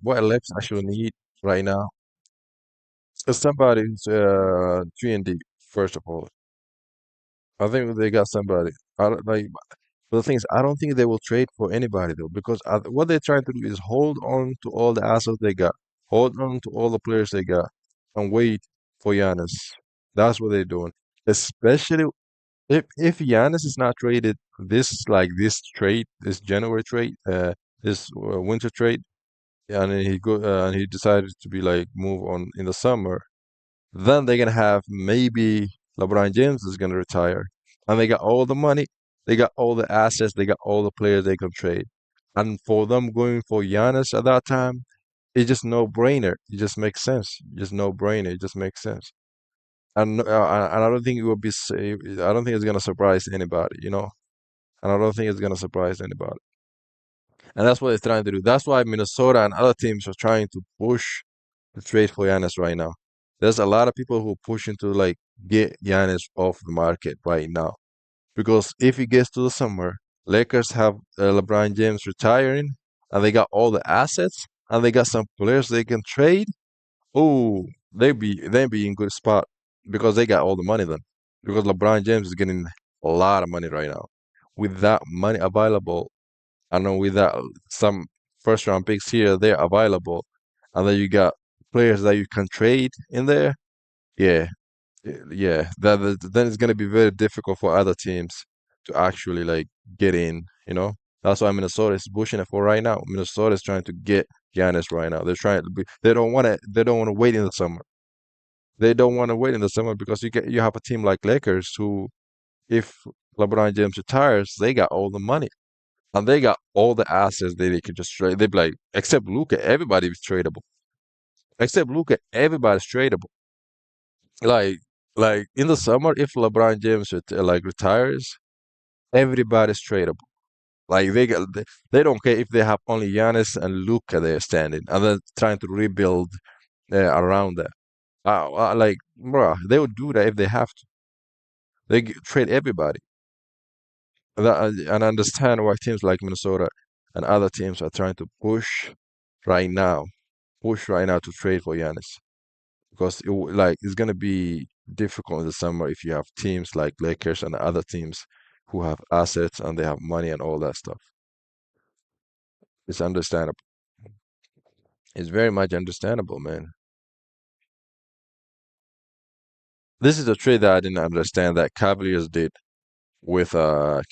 what Lakers actually need right now is somebody who's 3 and D. First of all, I think they got somebody. I don't, like But the thing is, I don't think they will trade for anybody though, because what they're trying to do is hold on to all the assets they got, hold on to all the players they got, and wait for Giannis. That's what they're doing. Especially if Giannis is not traded this trade, this January trade, this winter trade, and and he decided to be like move on in the summer. Then they're gonna have maybe LeBron James is gonna retire, and they got all the money, they got all the assets, they got all the players they can trade. And for them going for Giannis at that time, it's just no brainer. It just makes sense. Just no brainer. It just makes sense. And I don't think it will be. I don't think it's gonna surprise anybody. And I don't think it's gonna surprise anybody. And that's what they're trying to do. That's why Minnesota and other teams are trying to push the trade for Giannis right now. There's a lot of people who are pushing to like get Giannis off the market right now. Because if he gets to the summer, Lakers have LeBron James retiring, and they got all the assets, and they got some players they can trade. Oh, they be in good spot because they got all the money then. Because LeBron James is getting a lot of money right now. With that money available, I know with that some first round picks here they're available, and then you got players that you can trade in there. Yeah, yeah. Then it's gonna be very difficult for other teams to actually like get in. That's why Minnesota is pushing it for right now. Minnesota is trying to get Giannis right now. They're trying to be. They don't want to. They don't want to wait in the summer. They don't want to wait in the summer because you have a team like Lakers who, if LeBron James retires, they got all the money. And they got all the assets that they could just trade. They'd be like, except Luca, everybody's tradable. Except Luca, everybody's tradable. Like, like in the summer, if LeBron James retires, everybody's tradable. Like they don't care if they have only Giannis and Luca there standing, and then trying to rebuild around that. Like, bruh, they would do that if they have to. Trade everybody. And I understand why teams like Minnesota and other teams are trying to right now push right now to trade for Giannis because it's gonna be difficult in the summer if you have teams like Lakers and other teams who have assets and they have money and all that stuff. It's understandable. It's very much understandable, man. This is a trade that I didn't understand that Cavaliers did with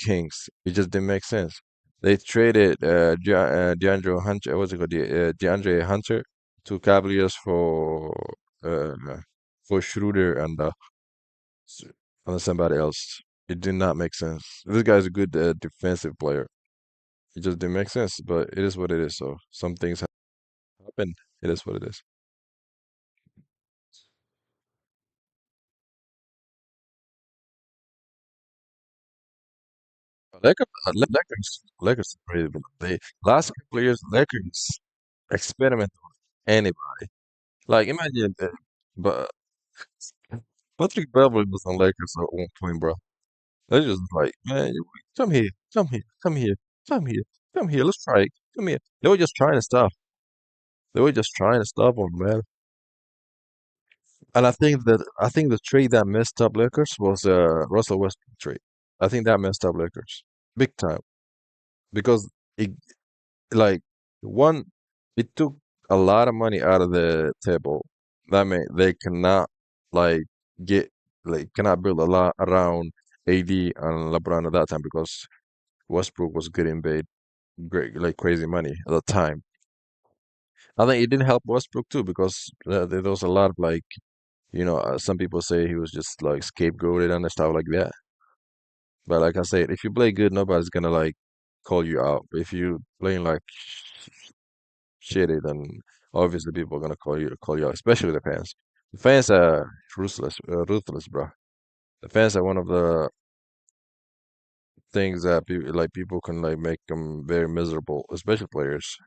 Kings. It just didn't make sense. They traded DeAndre Hunter, what's it called? DeAndre Hunter to Cavaliers uh, for Schroeder s- and somebody else. It did not make sense. This guy's a good defensive player. It just didn't make sense, but it is what it is. So some things happen. It is what it is. Lakers are crazy. They last couple of years, Lakers experiment on anybody. Like imagine that, but Patrick Beverly was on Lakers at one point, bro. They just like, man, come here, come here, come here, come here, come here. Let's try it. Come here. They were just trying to stop. They were just trying to stop him, man. And I think the trade that messed up Lakers was Russell Westbrook trade. I think that messed up Lakers big time because it like one it took a lot of money out of the table. That meant they cannot like get cannot build a lot around AD and LeBron at that time because Westbrook was getting paid great like crazy money at the time. I think it didn't help Westbrook too because there was a lot of some people say he was just like scapegoated and stuff like that. But like I said, if you play good, nobody's gonna like call you out. But if you playing like shitty, then obviously people are gonna call you out, especially the fans. The fans are ruthless, bro. The fans are one of the things that people can like make them very miserable, especially players.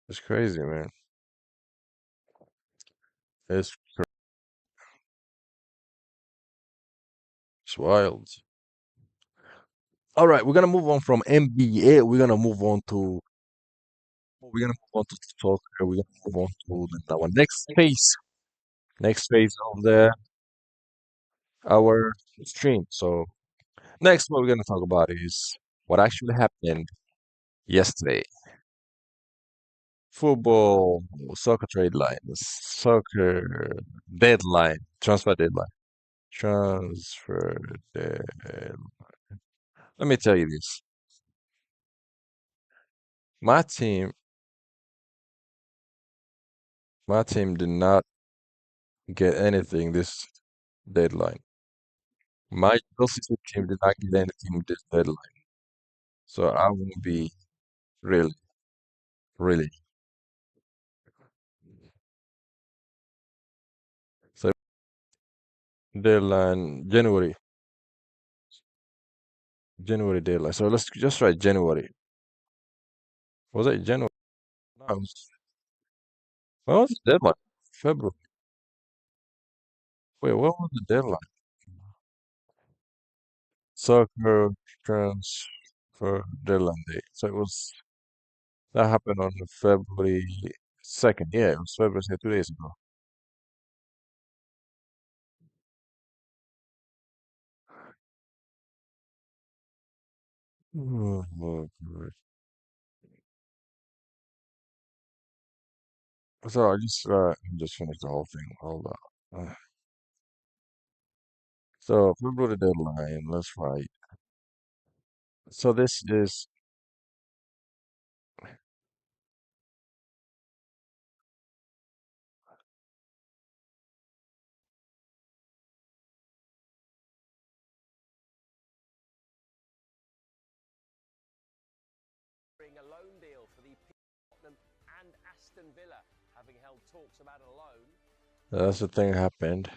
It's crazy, man. It's wild. All right, we're gonna move on from NBA. We're gonna move on to soccer. We're gonna move on to our next phase. Next phase of our stream. So next, what we're gonna talk about is what actually happened yesterday. Football, soccer trade lines, soccer deadline, transfer deadline, transfer deadline. Let me tell you this. My team, my team did not get anything this deadline. My Chelsea team did not get anything this deadline. So I won't be really, really. So deadline January. January deadline. So let's just write January. Was it January? No, when was the deadline? February. Wait, what was the deadline? Soccer transfer deadline date. So it was that happened on February 2nd. Yeah, it was February 2nd, 2 days ago. Oh, God. So I just finished the whole thing. Hold on. So February deadline. Let's write. So this is A loan deal for the Tottenham and Aston Villa, having held talks about a loan. that's the thing happened.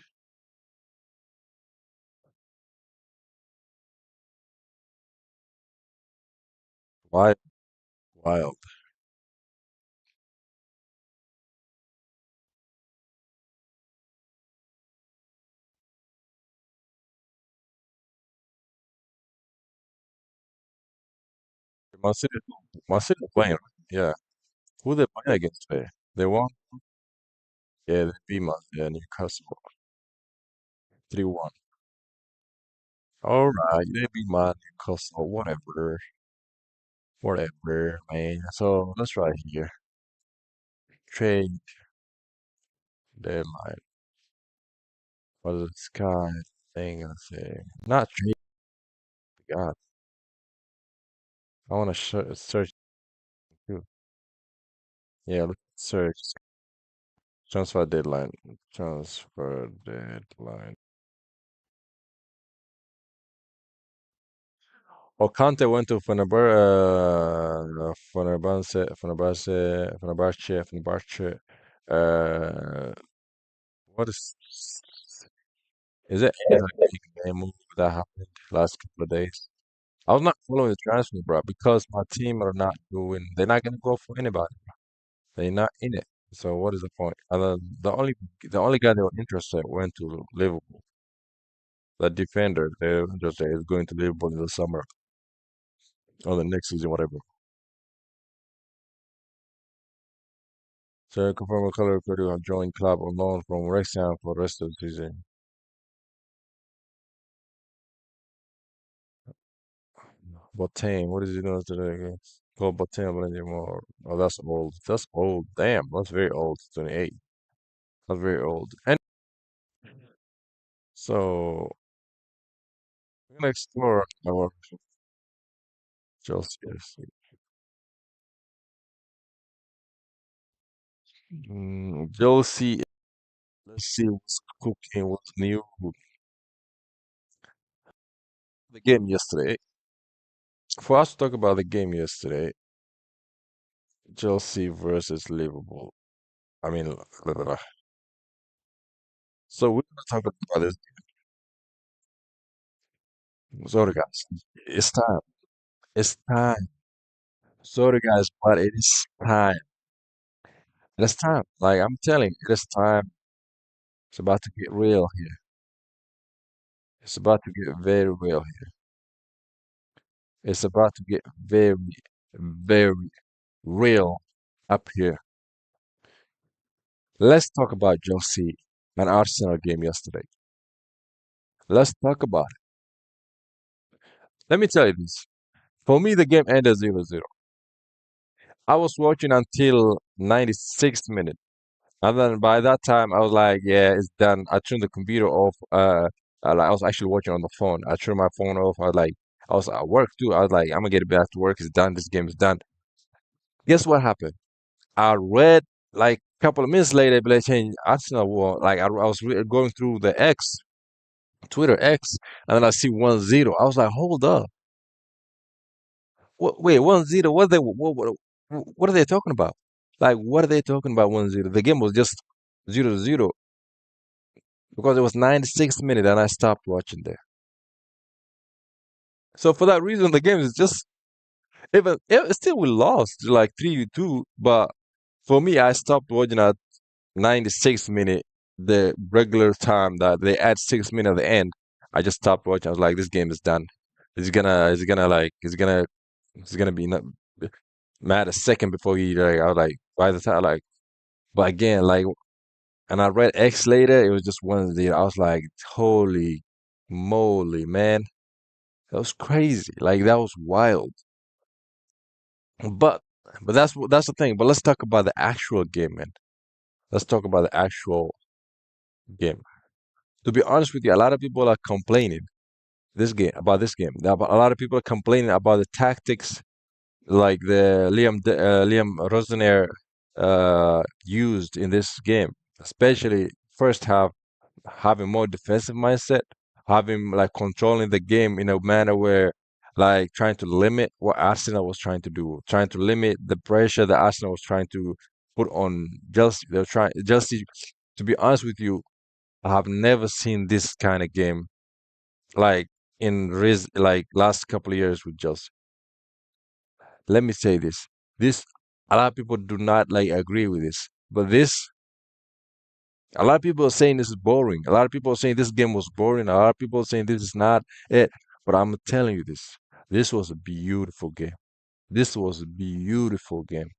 Wild, wild. My city, my city playing. Yeah, who they playing against today? They won. Yeah, they beat my yeah, Newcastle 3-1. All right, they beat my Newcastle. Whatever, whatever, man. So let's right here. Trade deadline. What is the sky thing gonna say? Not trade. God, I want to search too. Yeah, let's search transfer deadline. Transfer deadline. Oh, Conte went to Fenerbahce. Uh, what is it any like big name move that happened last couple of days? I was not following the transfer, bro, because my team are not doing. They're not gonna go for anybody. They're not in it. So what is the point? And then the only guy that was interested went to Liverpool. The defender, they're interested is going to Liverpool in the summer or the next season, whatever. So confirm a color could have joined club on loan from Wrexham for the rest of the season. Boateng, what is he doing today against? Called Boateng anymore. Oh, that's old. That's old. Damn, that's very old. 28. That's very old. And so we're gonna explore our Chelsea. Chelsea. Let's see what's cooking, what's new. The game yesterday. For us to talk about the game yesterday, Chelsea versus Liverpool. I mean, so we're gonna talk about this. Sorry, guys. It's time. It's time. Sorry, guys, but it is time. It's time. Like I'm telling you, it's time. It's about to get real here. It's about to get very real here. It's about to get very, very real up here. Let's talk about Chelsea and Arsenal game yesterday. Let's talk about it. Let me tell you this. For me, the game ended 0-0. I was watching until 96th minute. And then by that time, I was like, yeah, it's done. I turned the computer off. Like I was actually watching on the phone. I turned my phone off. I was at work too. I was like, I'm gonna get back to work. It's done. This game is done. Guess what happened? I read like a couple of minutes later, but they changed Arsenal won. Like I was going through the Twitter X, and then I see 1-0. I was like, hold up. Wait, 1-0. What are they talking about? Like, what are they talking about 1-0? The game was just 0-0 because it was 96th minute and I stopped watching there. So for that reason, the game is just even still we lost like 3-2. But for me, I stopped watching at 96th minute, the regular time that they add 6 minutes at the end. I just stopped watching. I was like, this game is done. It's gonna be not mad a second before he like. I was like, by the time like, but again like, and I read X later. It was just Wednesday. I was like, holy moly, man, that was crazy. Like that was wild. But that's the thing. But let's talk about the actual game, man. Let's talk about the actual game. To be honest with you, a lot of people are complaining this game about this game. A lot of people are complaining about the tactics like the Liam Rosenair used in this game, especially first half, having more defensive mindset, having like controlling the game in a manner where like trying to limit what Arsenal was trying to do, trying to limit the pressure that Arsenal was trying to put on Chelsea. They're trying Chelsea. To be honest with you, I have never seen this kind of game like like last couple of years with Chelsea. Let me say this. This a lot of people do not like agree with this, but this a lot of people are saying this is boring. A lot of people are saying this game was boring. A lot of people are saying this is not it. But I'm telling you this. This was a beautiful game. This was a beautiful game.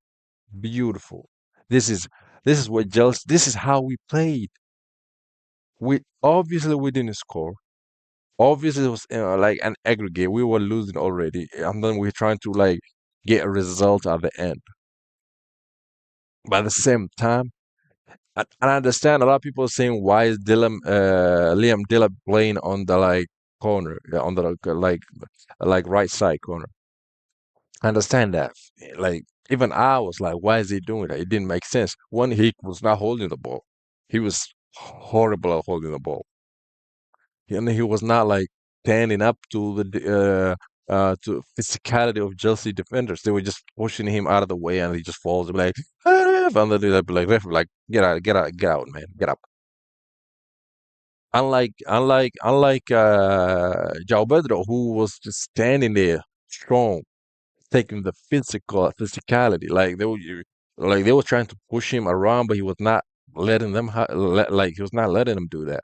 Beautiful. This is this is what Chelsea. This is how we played. We obviously we didn't score. Obviously, it was like an aggregate. We were losing already, and then we're trying to like get a result at the end. But at the same time, I understand a lot of people are saying why is Liam Dillon playing on the like corner, on the like right side corner. I understand that. Like even I was like, why is he doing that? It didn't make sense. One, he was not holding the ball. He was horrible at holding the ball. And he was not like standing up to to physicality of Chelsea defenders. They were just pushing him out of the way, and he just falls. Like, and then they'd be like, "Ref, like, get out, man, get up." Unlike João Pedro, who was just standing there strong, taking the physicality. Like they were trying to push him around, but he was not letting them. Like he was not letting them do that.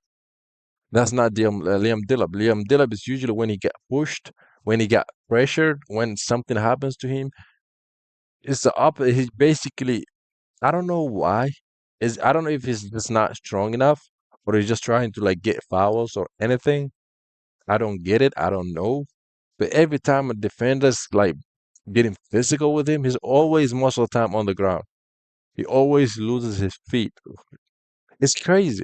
That's not Liam Dillab. Liam Dillab is usually when he get pushed, when he got pressured, when something happens to him. It's the opposite. He's basically, I don't know why. I don't know if he's just not strong enough or he's just trying to like get fouls or anything. I don't get it. I don't know. But every time a defender's like getting physical with him, he's always most of the time on the ground. He always loses his feet. It's crazy.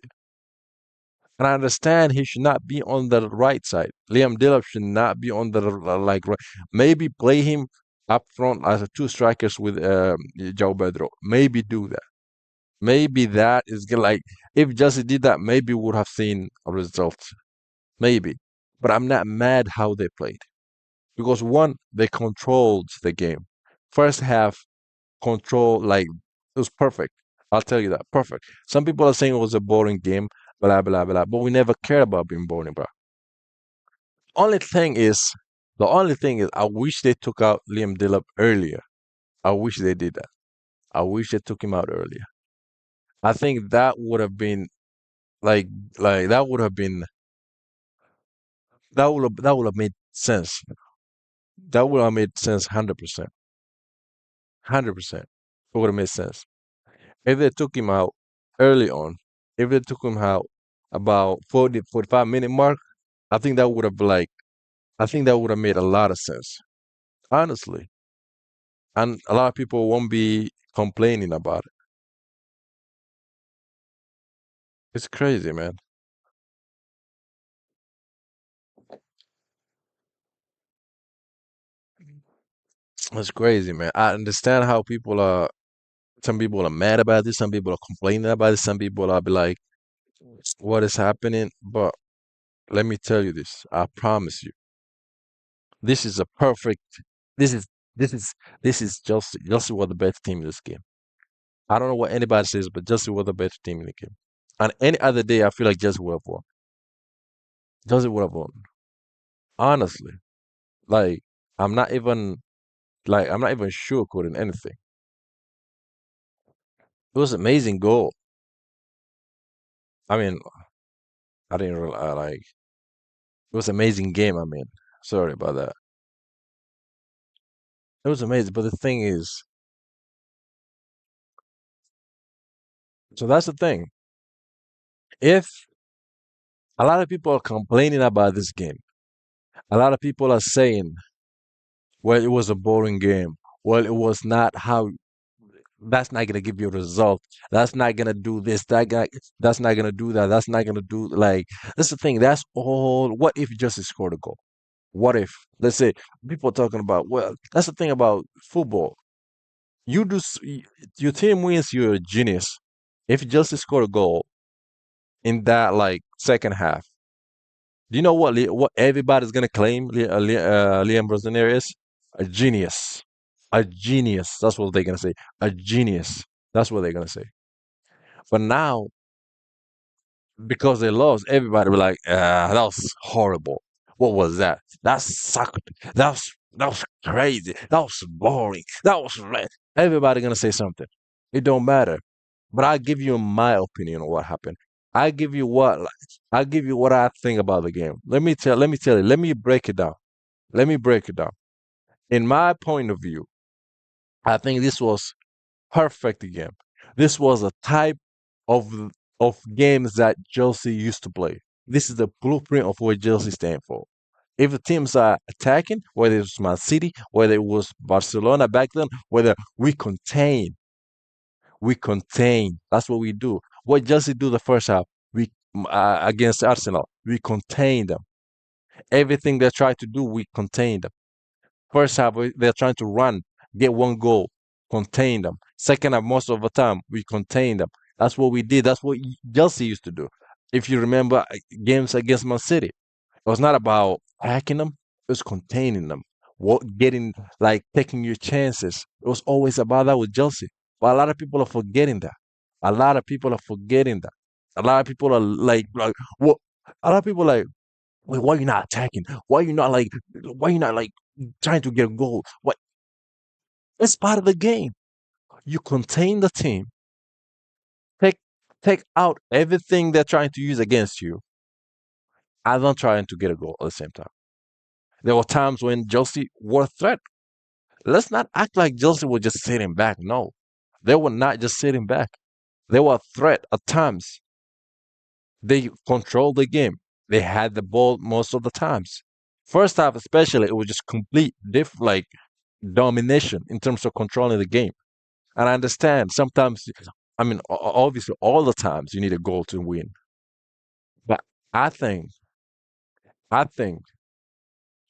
And I understand he should not be on the right side. Liam Delap should not be on the like right. Maybe play him up front as a two strikers with João Pedro. Maybe do that. Maybe that is like if Jesse did that, maybe we would have seen a result. Maybe. But I'm not mad how they played. Because one, they controlled the game. First half control like it was perfect. I'll tell you that. Perfect. Some people are saying it was a boring game, blah blah blah, but we never cared about being boring, bro. Only thing is, the only thing is, I wish they took out Liam Dillop earlier. I wish they did that. I wish they took him out earlier. I think that would have been like that would have been that would have made sense. That would have made sense 100%. 100%. It would have made sense. If they took him out early on, if they took him out about 40, 45-minute mark, I think that would have like I think that would have made a lot of sense. Honestly. And a lot of people won't be complaining about it. It's crazy, man. It's crazy, man. I understand how people are some people are mad about this, some people are complaining about this, some people are be like, what is happening? But let me tell you this. I promise you. This is a perfect this is this is this is Chelsea was the best team in this game. I don't know what anybody says, but Chelsea was the better team in the game. And any other day, I feel like Chelsea would have won. Chelsea would have won. Honestly, like I'm not even I'm not even sugarcoating anything. It was an amazing goal. I mean, I didn't really it was an amazing game. I mean, sorry about that. It was amazing, but the thing is, so that's the thing. If a lot of people are complaining about this game, a lot of people are saying, well, it was a boring game. Well, it was not how that's not gonna give you a result. That's not gonna do this. That's not gonna do that. That's not gonna do that's the thing. That's all. What if you just scored a goal? What if, let's say, people are talking about, well, that's the thing about football. You do your team wins, you're a genius. If you just score a goal in that second half, do you know what everybody's gonna claim Liam Brosnaer is? A genius. A genius. That's what they're gonna say. A genius. That's what they're gonna say. But now, because they lost, everybody be like, that was horrible. What was that? That sucked. That was crazy. That was boring. Everybody gonna say something. It don't matter. But I give you my opinion on what happened. I give you what I give you what I think about the game. Let me tell you. Let me break it down. Let me break it down. In my point of view, I think this was perfect game. This was a type of games that Chelsea used to play. This is the blueprint of what Chelsea stand for. If the teams are attacking, whether it was Man City, whether it was Barcelona back then, whether we contain. That's what we do. What Chelsea do the first half, we against Arsenal, we contain them. Everything they try to do, we contain them. First half, they're trying to run, get one goal, contain them. Second half, most of the time, we contain them. That's what we did. That's what Chelsea used to do. If you remember games against Man City, it was not about hacking them, it was containing them. What getting taking your chances. It was always about that with Chelsea. But a lot of people are forgetting that. A lot of people are forgetting that. A lot of people are what a lot of people wait, why are you not attacking? Why are you not trying to get a goal? What it's part of the game. You contain the team, take take out everything they're trying to use against you, and then trying to get a goal at the same time. There were times when Chelsea were a threat. Let's not act like Chelsea was just sitting back. No, they were not just sitting back. They were a threat at times. They controlled the game. They had the ball most of the times. First half, especially, it was just complete domination in terms of controlling the game. And I understand sometimes, I mean, obviously, all the times you need a goal to win. But I think, I think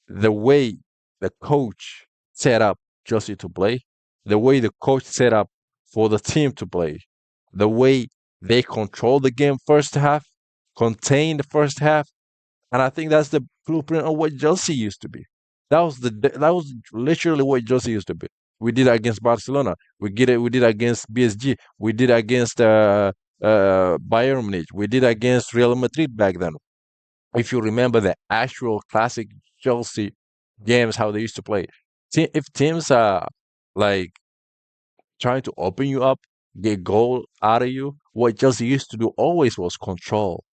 the way the coach set up Chelsea to play, the way the coach set up for the team to play, the way they control the game first half, contain the first half, and I think that's the blueprint of what Chelsea used to be. That was literally what Chelsea used to be. We did it against Barcelona. We did it against PSG. We did it against Bayern Munich. We did it against Real Madrid back then. If you remember the actual classic Chelsea games, how they used to play. If teams are like trying to open you up, get goal out of you, what Chelsea used to do always was control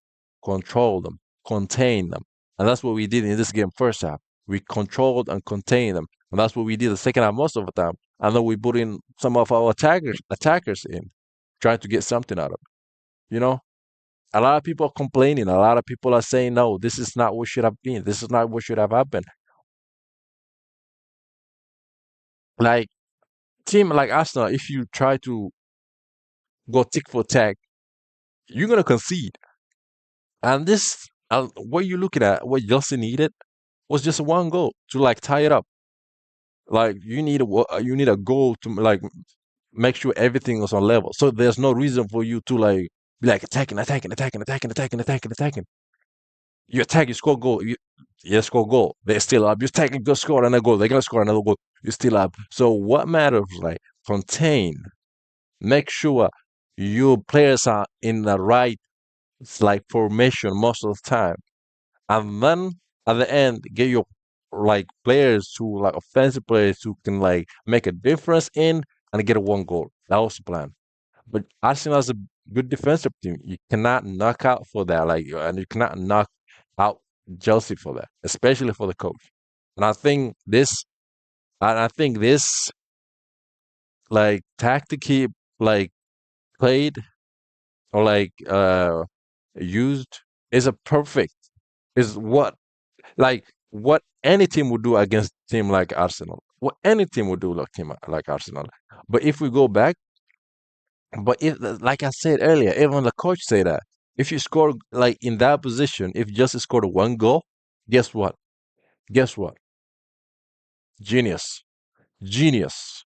them, contain them. And that's what we did in this game first half. We controlled and contained them. And that's what we did the second half most of the time. And then we put in some of our attackers in, trying to get something out of it. A lot of people are complaining. A lot of people are saying, no, this is not what should have been. This is not what should have happened. Like team like Arsenal, if you try to go tick for tack, you're gonna concede. And this, what you looking at, what Chelsea needed was just one goal to tie it up. Like you need a goal to make sure everything is on level. So there's no reason for you to be attacking, attacking, attacking, attacking, attacking, attacking, attacking. You attack, you score goal. You score goal. They're still up. You attack, you go score another goal. They're gonna score another goal. You're still up. So what matters contain. Make sure your players are in the right formation most of the time, and then at the end like players who like offensive players who can like make a difference in and get a one goal. That was the plan. But Arsenal is a good defensive team. You cannot knock out for that. Like, and you cannot knock out Chelsea for that, especially for the coach. And I think this like tactic he like played or like used is a perfect is what any team would do against a team like Arsenal. What any team would do like team like Arsenal. But if we go back, but if like I said earlier, even the coach say that if you score like in that position, if you just scored one goal, guess what? Guess what? Genius, genius.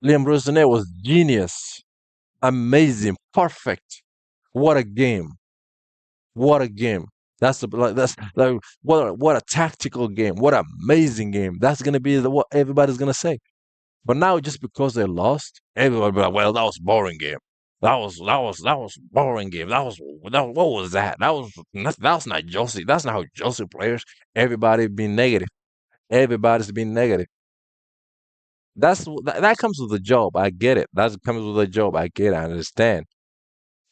Liam Rosenet was genius, amazing, perfect. What a game! What a game! That's like what a tactical game. What an amazing game. That's gonna be what everybody's gonna say. But now just because they lost, everybody be like, well, that was boring game. That was boring game. That what was that? That was not Josie. That's not how Josie players. Everybody being negative. Everybody's being negative. That comes with the job. I get it. That comes with the job. I get it. I understand.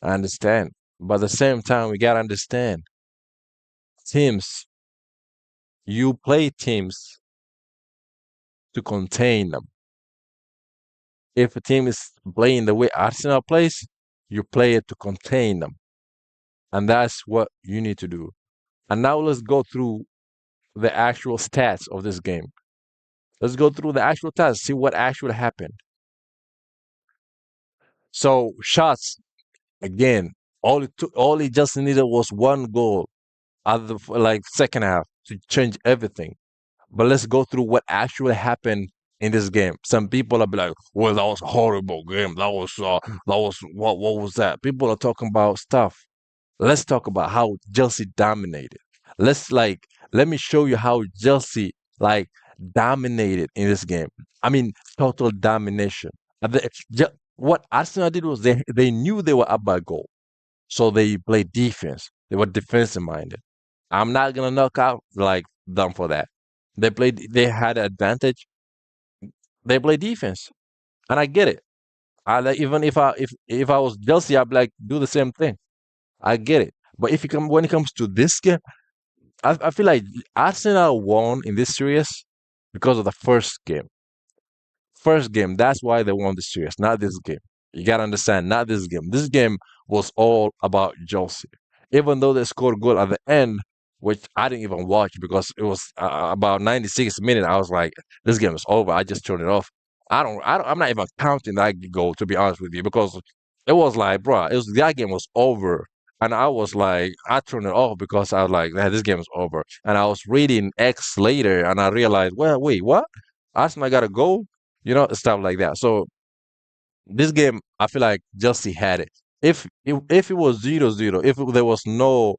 I understand. But at the same time, we gotta understand teams. You play teams to contain them. If a team is playing the way Arsenal plays, you play it to contain them. And that's what you need to do. And now let's go through the actual stats of this game. Let's go through the actual stats, see what actually happened. So shots again, all it just needed was one goal at the like second half to change everything. But let's go through what actually happened in this game. Some people are be like, "Well, that was a horrible game. That was what was that?" People are talking about stuff. Let's talk about how Chelsea dominated. Let me show you how Chelsea like dominated in this game. I mean, total domination. What Arsenal did was they knew they were up by a goal, so they played defense. They were defensive minded. I'm not gonna knock out like them for that. They had an advantage. They play defense, and I get it. I like even if I was Chelsea, I'd be like do the same thing. I get it. But if you come when it comes to this game, I feel like Arsenal won in this series because of the first game. First game, that's why they won the series, not this game. You gotta understand, not this game. This game was all about Chelsea. Even though they scored goal at the end, which I didn't even watch because it was about 96 minutes. I was like, this game is over. I just turned it off. I'm not even counting that goal to be honest with you because it was like, bro, that game was over. And I was like, I turned it off because I was like, "Nah, this game is over." And I was reading X later and I realized, well, wait, what? Arsenal got a goal? Stuff like that. So this game, I feel like Chelsea had it. If it was 0-0, if there was no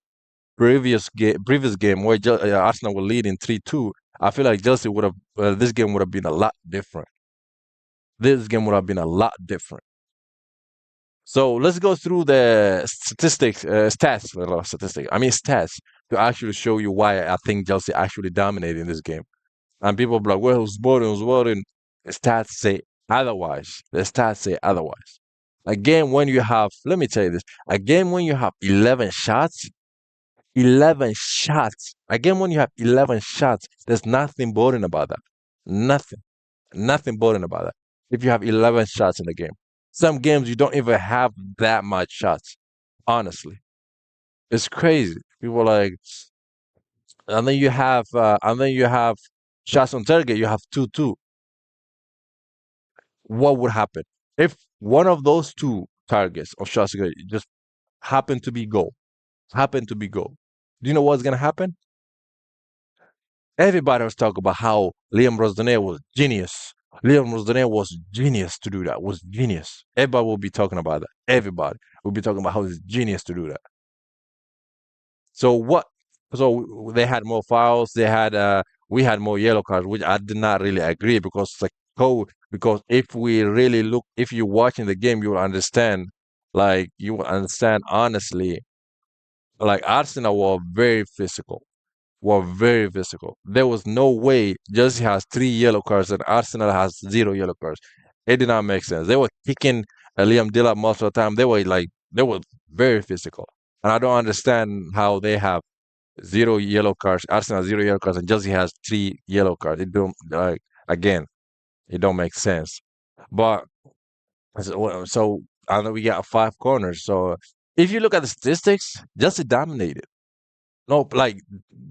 previous game where Arsenal were leading 3-2, I feel like Chelsea would have this game would have been a lot different. This game would have been a lot different. So let's go through the stats, I mean stats to actually show you why I think Chelsea actually dominated in this game. And people be like, well, who's boring, who's boring? The stats say otherwise. The stats say otherwise. Again, when you have, let me tell you this, again, when you have 11 shots, 11 shots, again, when you have 11 shots, there's nothing boring about that. Nothing. Nothing boring about that. If you have 11 shots in the game, some games you don't even have that much shots. Honestly, it's crazy. People are like, and then you have shots on target. You have 2-2. What would happen if one of those two targets of shots just happen to be goal? Happen to be goal. Do you know what's gonna happen? Everybody was talking about how Liam Rosdane was genius. Liam Rosdane was genius to do that. Was genius. Everybody will be talking about that. Everybody will be talking about how he's genius to do that. So what? So they had more fouls. We had more yellow cards, which I did not really agree because like because if we really look, if you're watching the game, you will understand. Like you will understand honestly. Like Arsenal were very physical, were very physical. There was no way Chelsea has three yellow cards and Arsenal has zero yellow cards. It did not make sense. They were kicking Liam Delap most of the time. They were very physical, and I don't understand how they have zero yellow cards. Arsenal has zero yellow cards, and Chelsea has three yellow cards. It don't like again. It don't make sense. But so I know we got five corners. So if you look at the statistics, Chelsea dominated. No, like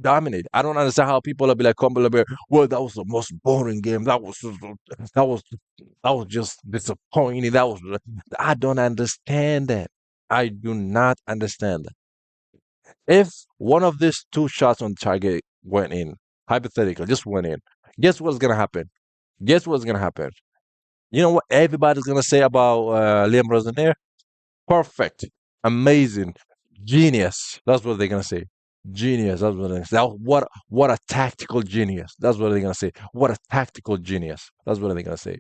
dominate. I don't understand how people will be like, come be, well, that was the most boring game. That was that was just disappointing. I don't understand that. I do not understand that. If one of these two shots on target went in, hypothetically, just went in, guess what's gonna happen? Guess what's gonna happen? You know what everybody's gonna say about Liam Rosenaire? Perfect, amazing, genius. That's what they're gonna say. Genius. That's what they're gonna say. What a tactical genius. That's what they're gonna say. What a tactical genius. That's what they're gonna say.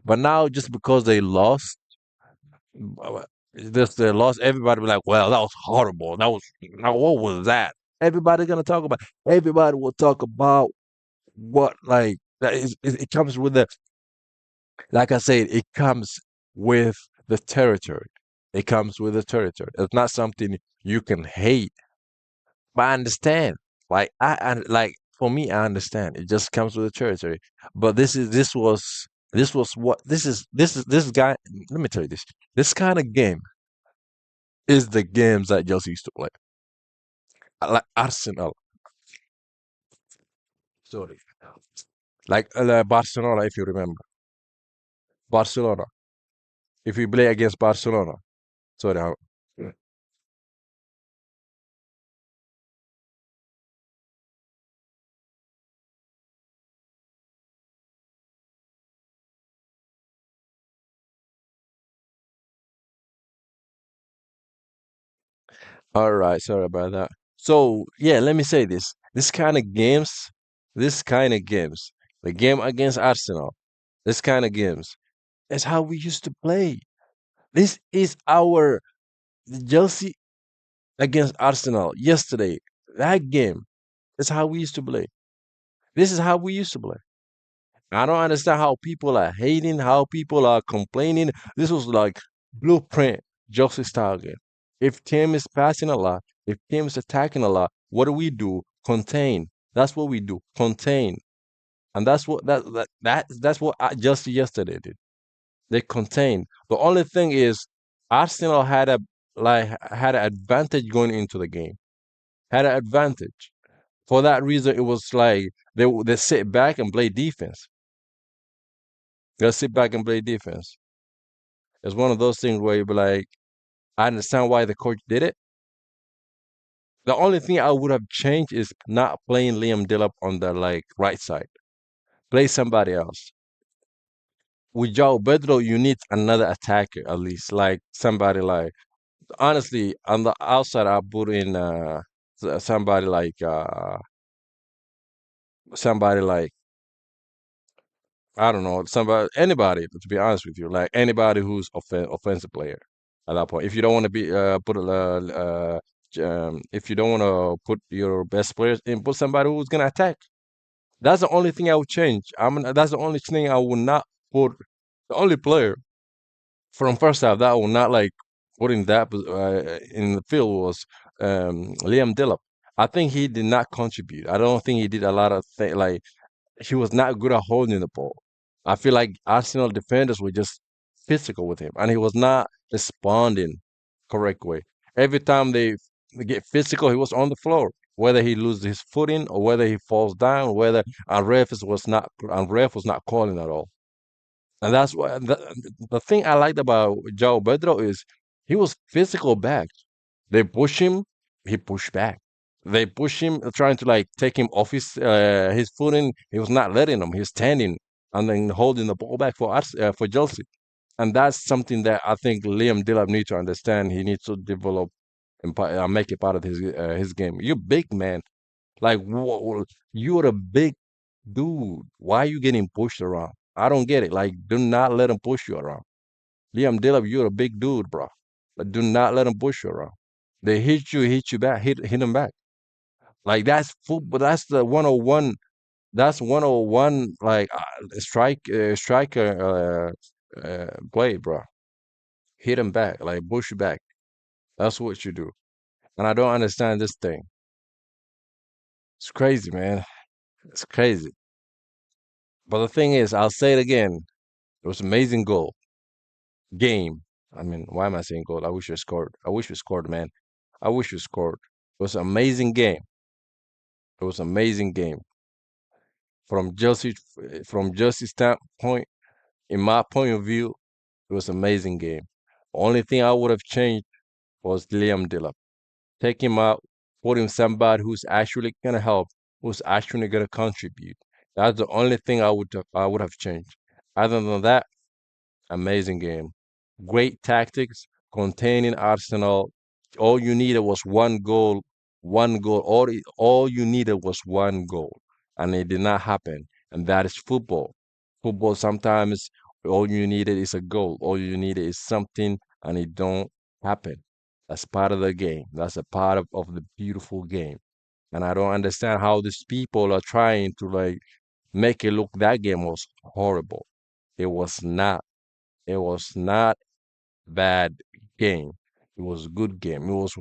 But now, just because they lost, uh, this they lost, everybody be like, "Well, that was horrible. That was now what was that?" Everybody gonna talk about. Everybody will talk about what like that is. It comes with the like I said. It comes with the territory. It comes with the territory. It's not something you can hate. But I understand. Like for me, I understand. It just comes with the territory. But this was what this guy. Let me tell you this. This kind of game is the games that Chelsea used to play. Like Arsenal, sorry, like Barcelona. If you remember, Barcelona. If we play against Barcelona, sorry. All right, sorry about that. So yeah, let me say this. This kind of games, the game against Arsenal, this kind of games, is how we used to play. This is our Chelsea against Arsenal yesterday. That game is how we used to play. This is how we used to play. I don't understand how people are hating, how people are complaining. This was like blueprint Chelsea style game. If team is passing a lot, if team is attacking a lot, what do we do? Contain. That's what we do. Contain. And that's what Chelsea yesterday did. They contained. The only thing is Arsenal had an advantage going into the game. Had an advantage. For that reason, it was like they sit back and play defense. They sit back and play defense. It's one of those things where you be like, I understand why the coach did it. The only thing I would have changed is not playing Liam Delap on the like right side. Play somebody else. With João Pedro, you need another attacker at least, like somebody like honestly, on the outside, I put in somebody somebody like I don't know, somebody anybody to be honest with you, like anybody who's offensive player at that point. If you don't want to be if you don't want to put your best players in, put somebody who's gonna attack. That's the only thing I would change. That's the only thing I would not put. The only player from first half that I would not like putting that in the field was Liam Delap. I think he did not contribute. I don't think he did a lot of things. Like he was not good at holding the ball. I feel like Arsenal defenders were just physical with him, and he was not responding correct way. Every time they get physical, he was on the floor. Whether he loses his footing or whether he falls down, whether and ref was not calling at all. And that's why the thing I liked about João Pedro is he was physical back. They push him, he pushed back. They push him, trying to like take him off his footing. He was not letting him. He was standing and then holding the ball back for Chelsea. And that's something that I think Liam Delap needs to understand. He needs to develop and make it part of his game. You're big man. Like you're a big dude. Why are you getting pushed around? I don't get it. Like, do not let him push you around. Liam Delap, you're a big dude, bro. But do not let him push you around. They hit you back, hit him back. Like that's football. That's the 101. That's 101. Like striker play, bro. Hit him back, like push back. That's what you do. And I don't understand this thing. It's crazy, man. It's crazy. But the thing is, I'll say it again. It was amazing goal game. I mean, why am I saying goal? I wish we scored. I wish we scored, man. I wish we scored. It was an amazing game. It was an amazing game from Chelsea's standpoint. In my point of view, it was an amazing game. The only thing I would have changed was Liam Delap. Take him out, put him somebody who's actually gonna help, who's actually gonna contribute. That's the only thing I would have changed. Other than that, amazing game. Great tactics, containing Arsenal. All you needed was one goal, one goal. All you needed was one goal, and it did not happen. And that is football. Football sometimes all you needed is a goal. All you needed is something, and it don't happen. That's part of the game. That's a part of the beautiful game. And I don't understand how these people are trying to like make it look that game was horrible. It was not. It was not bad game. It was a good game. It was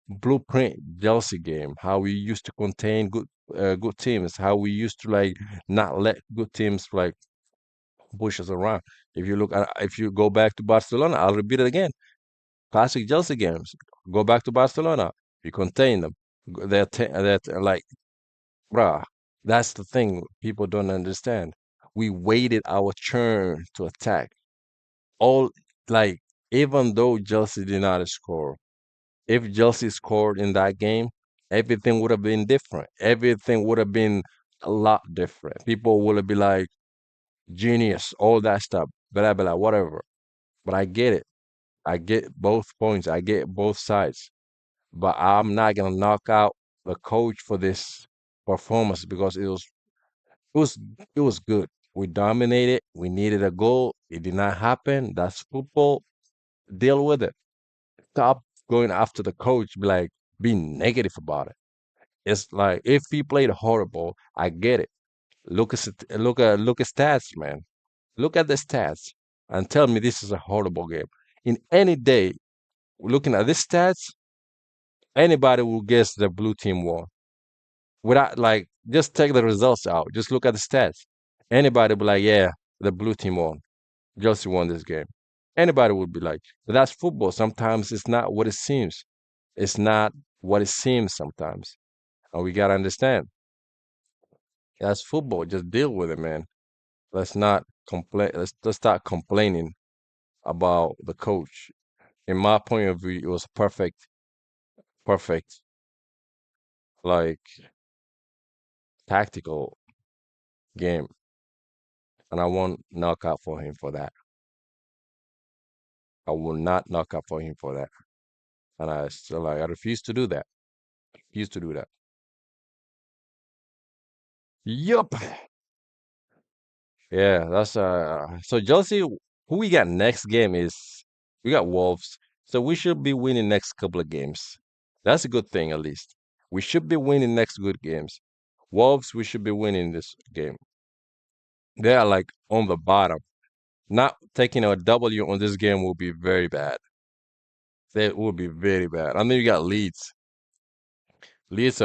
blueprint Chelsea game. How we used to contain good teams. How we used to like not let good teams like push us around. If you go back to Barcelona, I'll repeat it again. Classic Chelsea games. Go back to Barcelona. We contain them. They're like, bruh. That's the thing people don't understand. We waited our turn to attack. All like even though Chelsea did not score, if Chelsea scored in that game, everything would have been different. Everything would have been a lot different. People would have been like genius, all that stuff, blah blah, whatever. But I get it. I get both points. I get both sides. But I'm not gonna knock out the coach for this performance because it was it was good. We dominated. We needed a goal. It did not happen. That's football. Deal with it. Stop going after the coach, be like being negative about it. It's like if he played horrible, I get it. Look at stats, man. Look at the stats and tell me this is a horrible game. In any day, looking at the stats, anybody will guess the blue team won. Without like just take the results out. Just look at the stats. Anybody will be like, yeah, the blue team won. Chelsea won this game. Anybody would be like, but that's football. Sometimes it's not what it seems. It's not what it seems sometimes. And we gotta understand that's football. Just deal with it, man. Let's not complain. Let's start complaining about the coach. In my point of view, it was perfect, like tactical game, and I won't knock out for him for that. I will not knock out for him for that, and I still like I refuse to do that. Refuse to do that. Yup. Yeah, that's so Chelsea, who we got next game is we got Wolves. So we should be winning next couple of games. That's a good thing at least. We should be winning next good games. Wolves, we should be winning this game. They are like on the bottom. Not taking a W on this game will be very bad. That will be very bad. I mean, you got Leeds. Leeds,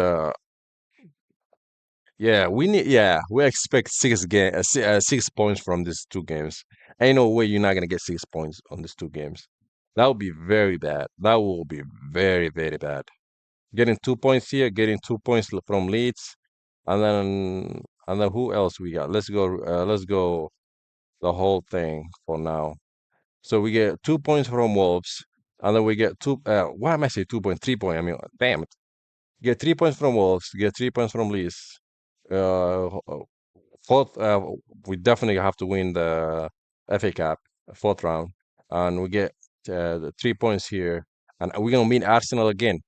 yeah, we expect 6 points from these two games. Ain't no way you're not gonna get 6 points on these two games. That would be very bad. That will be very, very bad. Getting 2 points here, getting 2 points from Leeds, and then who else we got? Let's go the whole thing for now. So we get 2 points from Wolves, and then we get two. Why am I saying 2 points? 3 point. I mean, damn it. Get 3 points from Wolves. Get 3 points from Leeds. Uh, fourth, we definitely have to win the FA Cup, fourth round, and we get the 3 points here, and we're gonna meet Arsenal again.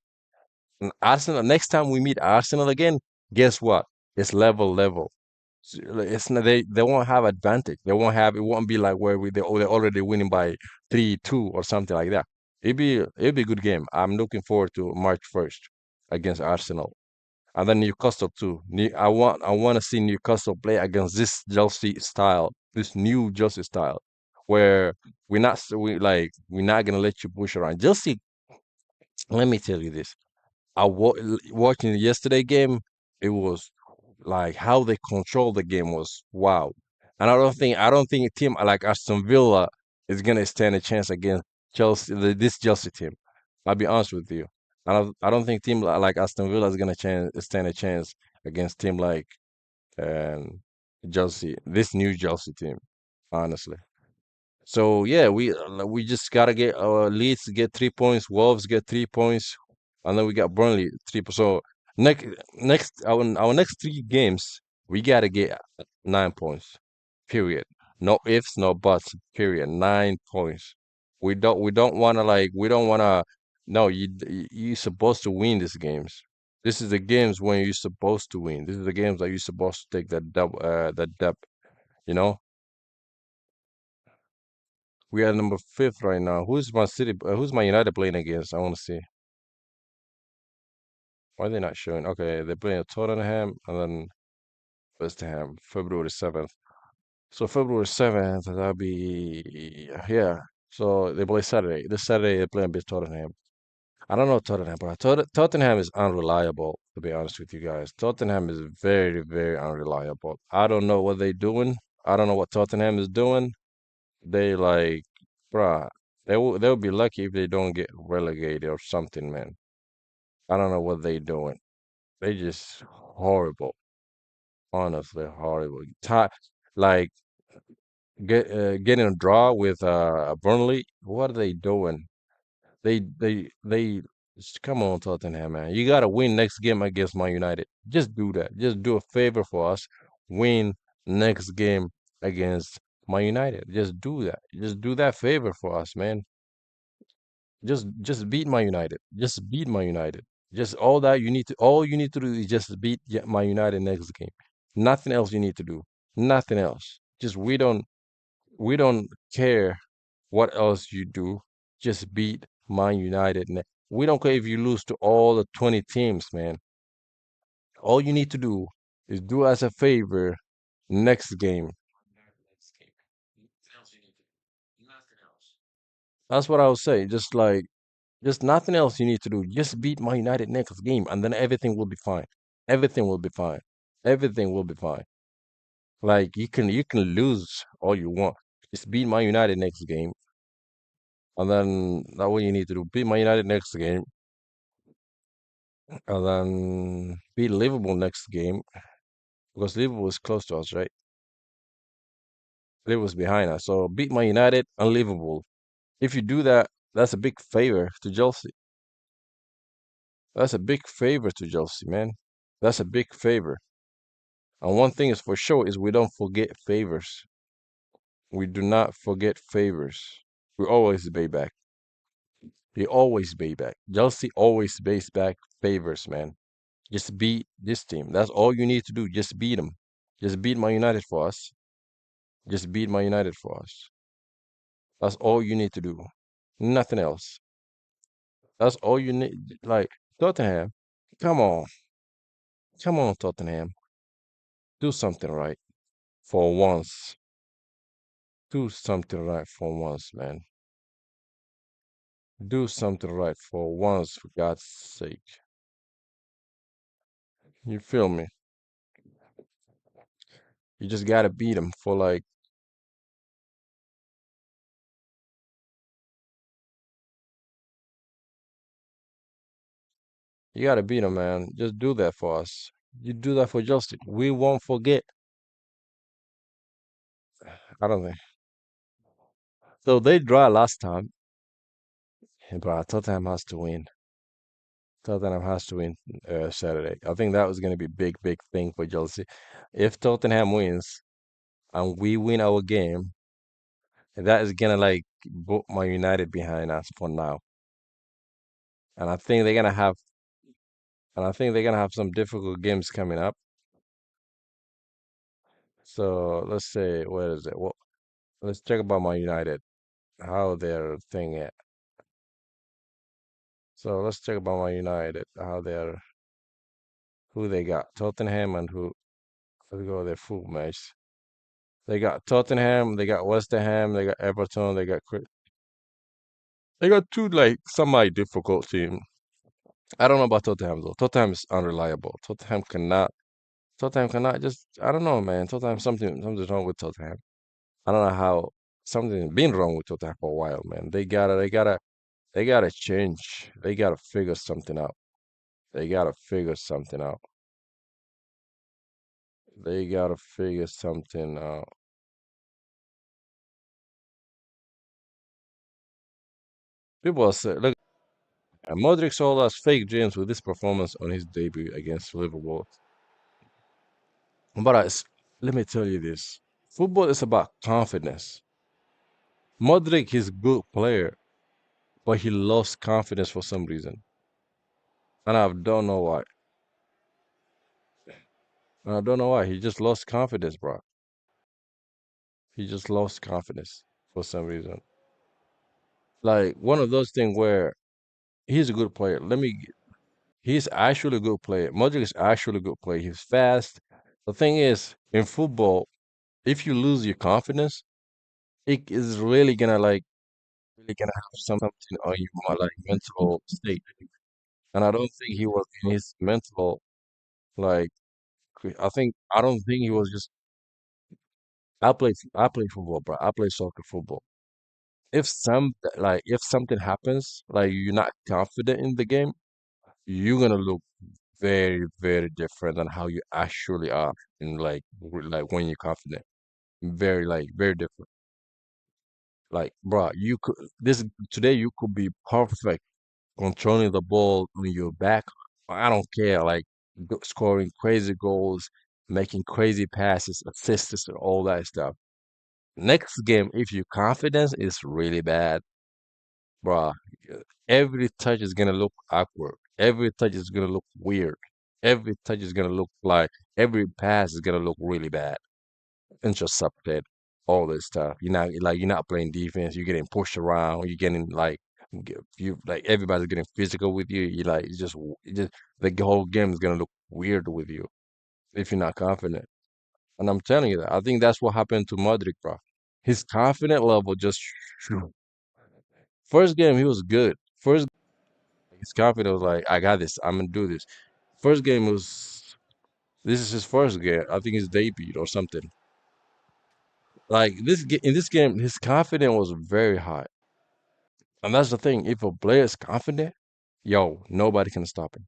And Arsenal next time we meet Arsenal again, guess what? It's level. They won't have advantage. They won't have it won't be like where they're already winning by 3-2 or something like that. It'd be a good game. I'm looking forward to March 1st against Arsenal. and then Newcastle too. I want to see Newcastle play against this Chelsea style, this new Chelsea style, where we're not gonna let you push around. Chelsea, let me tell you this. Watching the yesterday game, it was like how they control the game was wow. And I don't think a team like Aston Villa is gonna stand a chance against this Chelsea team. I'll be honest with you. I don't think team like Aston Villa is gonna stand a chance against team like um, Chelsea, this new Chelsea team, honestly. So yeah, we just gotta get Leeds get 3 points, Wolves get 3 points, and then we got Burnley 3 points. So our next three games we gotta get 9 points. Period. No ifs, no buts. Period. 9 points. We don't wanna. No, you're supposed to win these games. This is the games when you're supposed to win. This is the games that you're supposed to take that dub. You know. We are number fifth right now. Who's my United playing against? I want to see. Why are they not showing? Okay, they're playing Tottenham and then West Ham, February 7th. So February 7th, that'll be yeah. So they play Saturday. This Saturday they're playing against Tottenham. I don't know Tottenham, but Tottenham is unreliable, to be honest with you guys. Tottenham is very, very unreliable. I don't know what they're doing. I don't know what Tottenham is doing. They like, bruh, they'll be lucky if they don't get relegated or something, man. I don't know what they doing. They just horrible, honestly horrible. Like getting a draw with Burnley. What are they doing? They come on, Tottenham, man. You gotta win next game against Man United. Just do that. Just do a favor for us. Win next game against Man United. Just do that. Just do that favor for us, man. Just beat Man United. Just beat Man United. Just all you need to do is just beat Man United next game. Nothing else you need to do. Nothing else. Just we don't care what else you do. Just beat Man United. We don't care if you lose to all the 20 teams, man. All you need to do is do us a favor next game. That's what I would say. Just nothing else you need to do. Just beat Man United next game, and then everything will be fine. Everything will be fine. Everything will be fine. Like you can lose all you want. Just beat Man United next game, and then that's what you need to do. Beat Man United next game, and then beat Liverpool next game because Liverpool is close to us, right? Liverpool's behind us, so beat Man United and Liverpool. If you do that, that's a big favor to Chelsea. That's a big favor to Chelsea, man. That's a big favor. And one thing is for sure is we don't forget favors. We do not forget favors. We always pay back. We always pay back. Chelsea always pays back favors, man. Just beat this team. That's all you need to do. Just beat them. Just beat Man United for us. Just beat Man United for us. That's all you need to do. Nothing else. That's all you need. Like Tottenham, come on. Come on, Tottenham. Do something right for once. Do something right for once, man. Do something right for once, for God's sake. You feel me? You just gotta beat them for like, you gotta beat them, man. Just do that for us. You do that for Justin. We won't forget. I don't think. So they draw last time, but Tottenham has to win. Tottenham has to win Saturday. I think that was gonna be big, big thing for Chelsea. If Tottenham wins and we win our game, that is gonna like put my United behind us for now. And I think they're gonna have and I think they're gonna have some difficult games coming up. So let's say where is it? Well, let's check about my United, how their thing is. So let's check about my United, how they're Who they got? Tottenham and who? Let's go their full match. They got Tottenham, they got West Ham, they got Everton, they got two like semi difficult teams. I don't know about Tottenham though. Tottenham is unreliable. Tottenham cannot just I don't know, man. Tottenham something's wrong with Tottenham. I don't know how something's been wrong with Tottenham for a while, man. They gotta change. They gotta figure something out. They gotta figure something out. They gotta figure something out. People say, look, Modric sold us fake dreams with this performance on his debut against Liverpool. But let me tell you this: football is about confidence. Modric is a good player, but he lost confidence for some reason, and I don't know why. And I don't know why. He just lost confidence, bro. He just lost confidence for some reason. Like one of those things where he's a good player. He's actually a good player. Modric is actually a good player. He's fast. The thing is, in football, if you lose your confidence, it is really gonna have something on your like mental state. And I don't think he was in his mental like. I don't think he was just. I play football, bro. I play soccer football. If something happens, like you're not confident in the game, you're gonna look very, very different than how you actually are in like when you're confident. Very different. Like, bro, you could this today you could be perfect controlling the ball on your back. I don't care, like scoring crazy goals, making crazy passes, assists, and all that stuff. Next game, if your confidence is really bad, bruh, every touch is gonna look awkward. Every touch is gonna look weird. Every touch is gonna look like every pass is gonna look really bad. Intercepted, all this stuff. You're not playing defense. You're getting pushed around. You're getting you like everybody's getting physical with you. You like it's just the whole game is gonna look weird with you if you're not confident. And I'm telling you that. I think that's what happened to Modric, bro. His confident level just first game he was good. First his confidence was like, I got this. I'm gonna do this. First game was this is his first game. I think his debut or something. Like in this game, his confidence was very high. And that's the thing. If a player is confident, yo, nobody can stop him.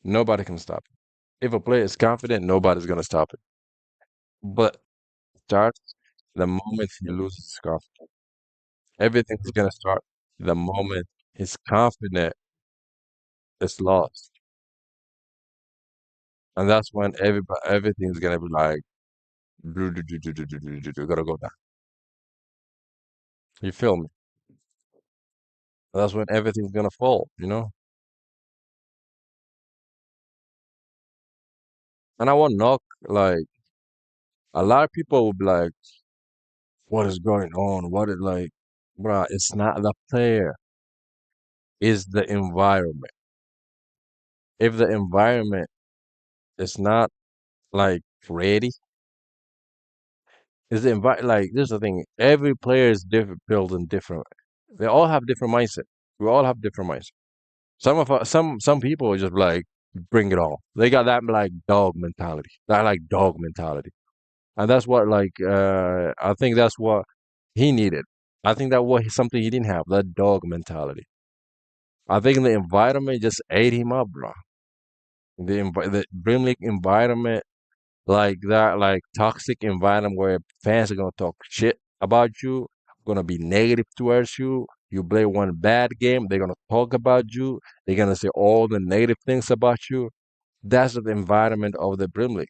Nobody can stop him. If a player is confident, nobody's gonna stop him. But starts the moment he loses his confidence. Everything's gonna start the moment his confidence is lost. And that's when everything's gonna be like gotta go down. You feel me? That's when everything's gonna fall. And I want knock like a lot of people will be like, what is going on? What is like, bruh, it's not the player, it's the environment. If the environment is not like ready, is the like this is the thing. Every player is different, built in different. They all have different mindset. We all have different mindset. Some of us, some people are just like bring it on. They got that like dog mentality. That like dog mentality. And that's what I think that's what he needed. I think that was something he didn't have, that dog mentality. I think the environment just ate him up, bro. The Dream League environment, like that, like toxic environment where fans are gonna talk shit about you, gonna be negative towards you. You play one bad game, they're gonna talk about you. They're gonna say all the negative things about you. That's the environment of the Dream League.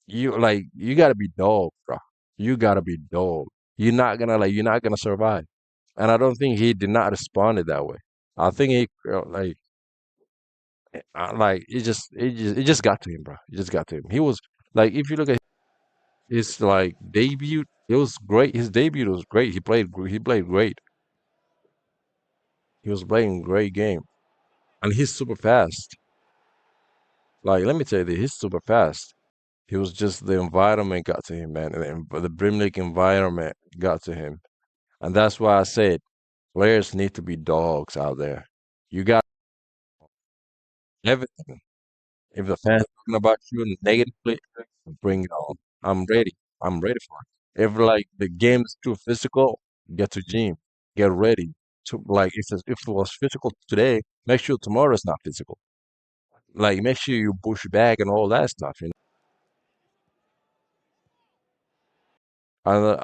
You gotta be dog, bro. You gotta be dog. You're not gonna survive. And I don't think he did not respond it that way. I think he like it just got to him, bro. It just got to him. He was like, if you look at his like debut, it was great. His debut was great. He played great. He was playing great game, and he's super fast. Like, let me tell you, this, he's super fast. He was just the environment got to him, man. And the Premier League environment got to him, and that's why I said players need to be dogs out there. You got everything. If the fans talking about you negatively, bring it on. I'm ready. I'm ready for it. If like the game is too physical, get to gym. Get ready. To like if it was physical today, make sure tomorrow is not physical. Like make sure you push back and all that stuff, you know. And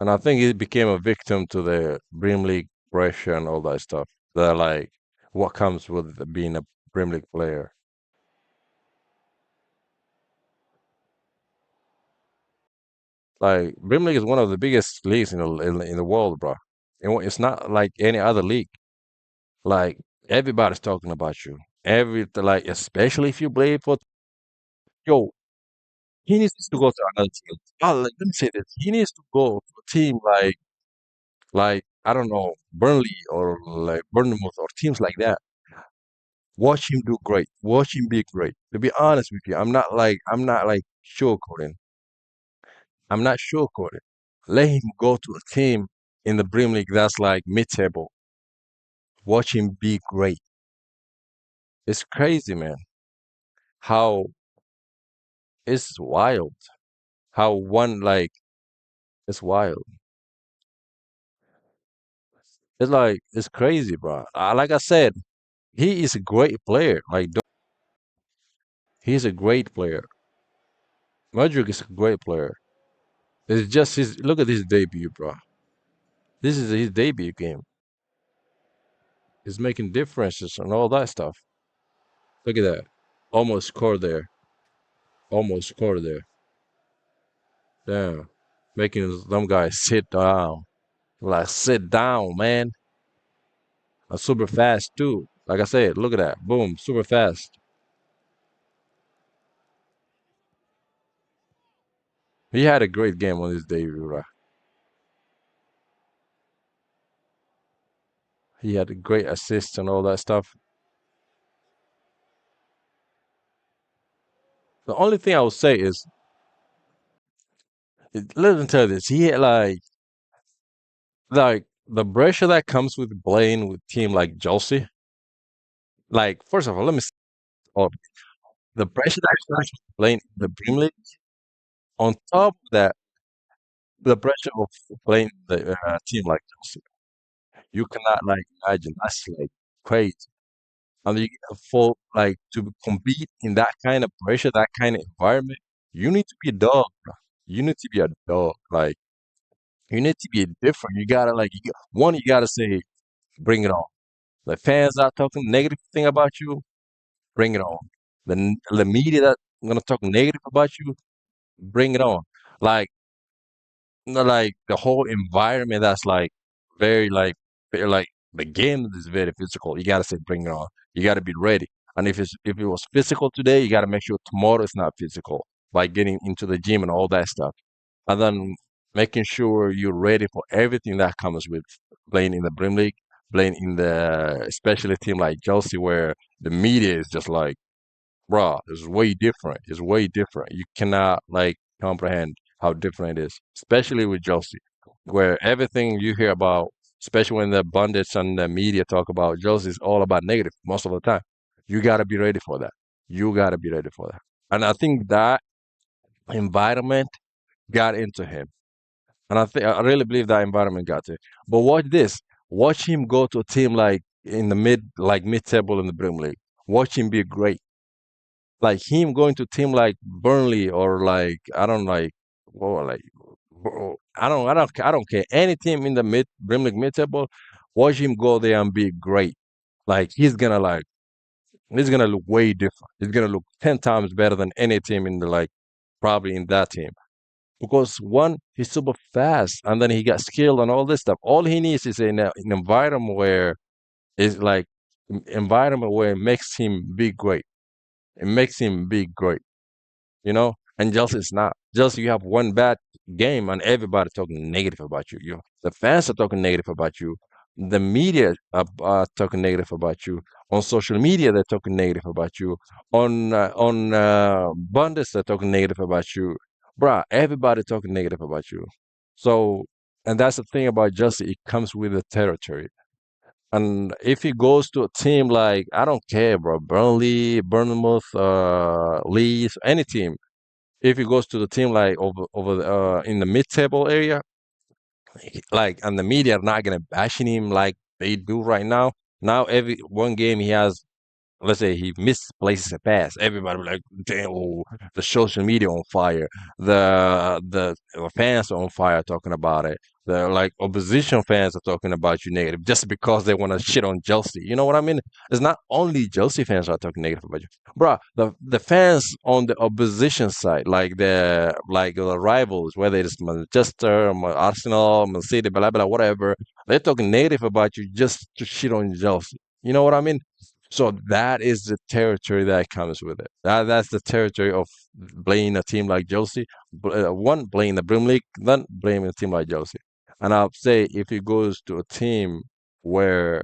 I think he became a victim to the Premier League pressure and all that stuff. That like what comes with being a Premier League player. Like Premier League is one of the biggest leagues in the world, bro. It's not like any other league. Like everybody's talking about you. Like especially if you play for yo, he needs to go to another team. Let me say this. He needs to go to a team like I don't know, Burnley or like Bournemouth or teams like that. Watch him do great. Watch him be great. To be honest with you, I'm not like sugarcoating. I'm not sugarcoating. Let him go to a team in the Premier League that's like mid-table. Watch him be great. It's crazy, man. How it's wild. How one like it's wild. It's like it's crazy, bro. Like I said, he is a great player. Like he's a great player. Modric is a great player. It's just his look at his debut, bro. This is his debut game. He's making differences and all that stuff. Look at that. Almost scored there. Almost scored there. Damn. Making them guys sit down. Like sit down, man. And super fast too. Like I said, look at that. Boom, super fast. He had a great game on his debut, right? He had a great assist and all that stuff. The only thing I would say is, let me tell you this. He had like the pressure that comes with playing with team like Chelsea. Like first of all, let me say, oh, the pressure that comes with playing in the Premier League. On top of that, the pressure of playing the team like Chelsea. You cannot like imagine. That's like crazy. And you for like to compete in that kind of pressure, that kind of environment, you need to be a dog, bro. You need to be a dog. Like you need to be different. You gotta like one. You gotta say, bring it on. The fans are talking negative thing about you, bring it on. The media that gonna talk negative about you, bring it on. Like like the whole environment that's like very like the game is very physical. You gotta say bring it on. You gotta be ready. And if it was physical today, you gotta make sure tomorrow is not physical. Like getting into the gym and all that stuff. And then making sure you're ready for everything that comes with playing in the Premier League, playing in the especially a team like Chelsea where the media is just like bruh, it's way different. It's way different. You cannot like comprehend how different it is, especially with Chelsea, where everything you hear about, especially when the pundits and the media talk about Chelsea, is all about negative most of the time. You gotta be ready for that. You gotta be ready for that. And I think that environment got into him. And I really believe that environment got to him. But watch this. Watch him go to a team like in the mid table in the Premier League. Watch him be great like him going to team like Burnley or like I don't like or like I don't care any team in the mid Premier League mid table. Watch him go there and be great. Like he's gonna look way different. He's gonna look 10 times better than any team in the like probably in that team because one he's super fast and then he got skill and all this stuff. All he needs is an environment where is like environment where it makes him be great. It makes him be great. You know. And Chelsea is not. Chelsea, you have one bad game, and everybody talking negative about you. The fans are talking negative about you. The media are talking negative about you. On social media, they're talking negative about you. On Bundes, they're talking negative about you. Bruh, everybody talking negative about you. So, and that's the thing about Justin. It comes with the territory. And if he goes to a team like, I don't care, bro, Burnley, Bournemouth, Leeds, any team, if he goes to the team like over in the mid-table area, like, and the media are not gonna bashing him like they do right now. Now every one game he has, let's say he misplaces a pass, everybody be like, damn, oh, the social media on fire, the fans are on fire talking about it. The like opposition fans are talking about you negative just because they want to shit on Chelsea. You know what I mean? It's not only Chelsea fans are talking negative about you, bro. The fans on the opposition side, like the rivals, whether it's Manchester, Arsenal, Man City, blah blah, whatever, they're talking negative about you just to shit on Chelsea. You know what I mean? So that is the territory that comes with it. That's the territory of blaming a team like Chelsea. One, blaming the Premier League, then blaming a team like Chelsea. And I'll say if he goes to a team where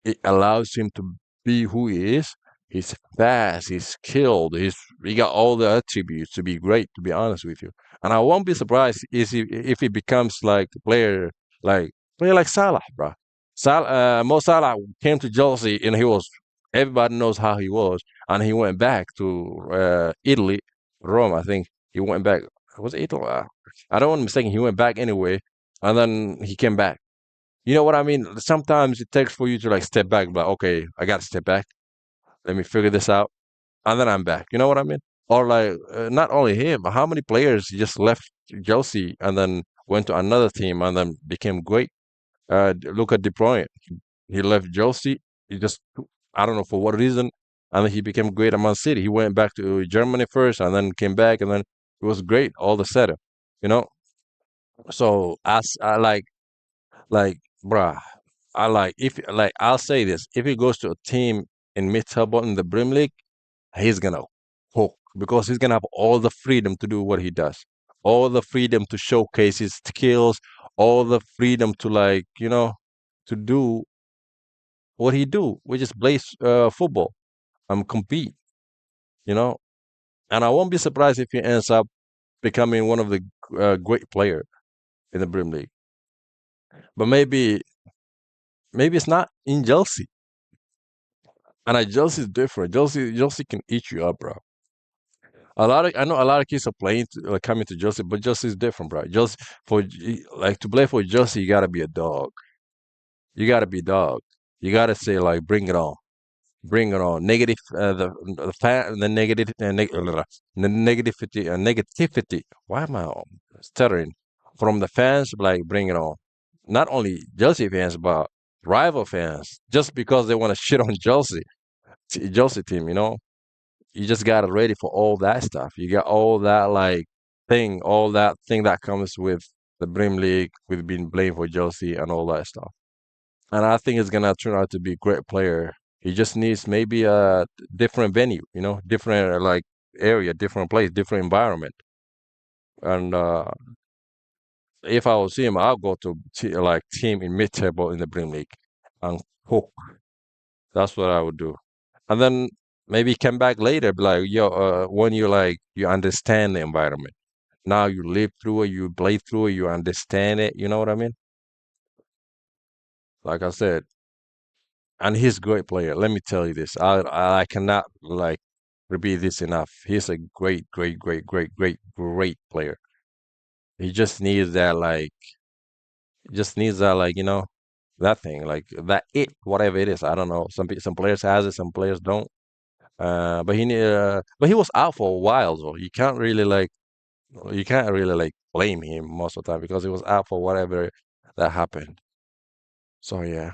it allows him to be who he is. He's fast, he's skilled, he got all the attributes to be great, to be honest with you. And I won't be surprised if he becomes like a like player like Salah, bro. Mo Salah came to Chelsea and he was everybody knows how he was, and he went back to Italy, Rome, I think. He went back. Was it Italy? I don't want to mistake. He went back anyway, and then he came back. You know what I mean? Sometimes it takes for you to like step back, like, okay, I got to step back. Let me figure this out. And then I'm back. You know what I mean? Or like, not only him, but how many players just left Chelsea and then went to another team and then became great? Look at De Bruyne. He left Chelsea. He just, I don't know for what reason. And then he became great at Man City. He went back to Germany first and then came back and then it was great all of a sudden, you know? So I like, bruh, I like if like I'll say this: if he goes to a team in mid-table in the Premier League, he's gonna hook because he's gonna have all the freedom to do what he does, all the freedom to showcase his skills, all the freedom to to do what he do, which is play football and compete. You know, and I won't be surprised if he ends up becoming one of the great player in the Premier League. But maybe it's not in Chelsea. And Chelsea is different. Chelsea can eat you up, bro. I know a lot of kids are playing coming to Chelsea, but Chelsea is different, bro. Just like to play for Chelsea, you gotta be a dog. You gotta be dog. You gotta say like, bring it on. Negative, the negative, the negativity. Why am I stuttering? From the fans, like, bring it on. Not only Chelsea fans, but rival fans, just because they want to shit on Chelsea team, you know. You just got it ready for all that stuff. You got all that thing that comes with the Premier League, with being blamed for Chelsea and all that stuff. And I think it's gonna turn out to be a great player. He just needs maybe a different venue, you know, different like area, different place, different environment. And if I was him, I'll go to like team in mid-table in the Premier League and hook. That's what I would do. And then maybe come back later, be like, yo, when you understand the environment. Now you live through it, you play through it, you understand it. You know what I mean? Like I said, and he's a great player. Let me tell you this. I cannot like repeat this enough. He's a great player. He just needs that like that thing like that whatever it is. I don't know. Some players has it, some players don't. But he was out for a while, so you can't really like blame him most of the time because he was out for whatever that happened. So yeah,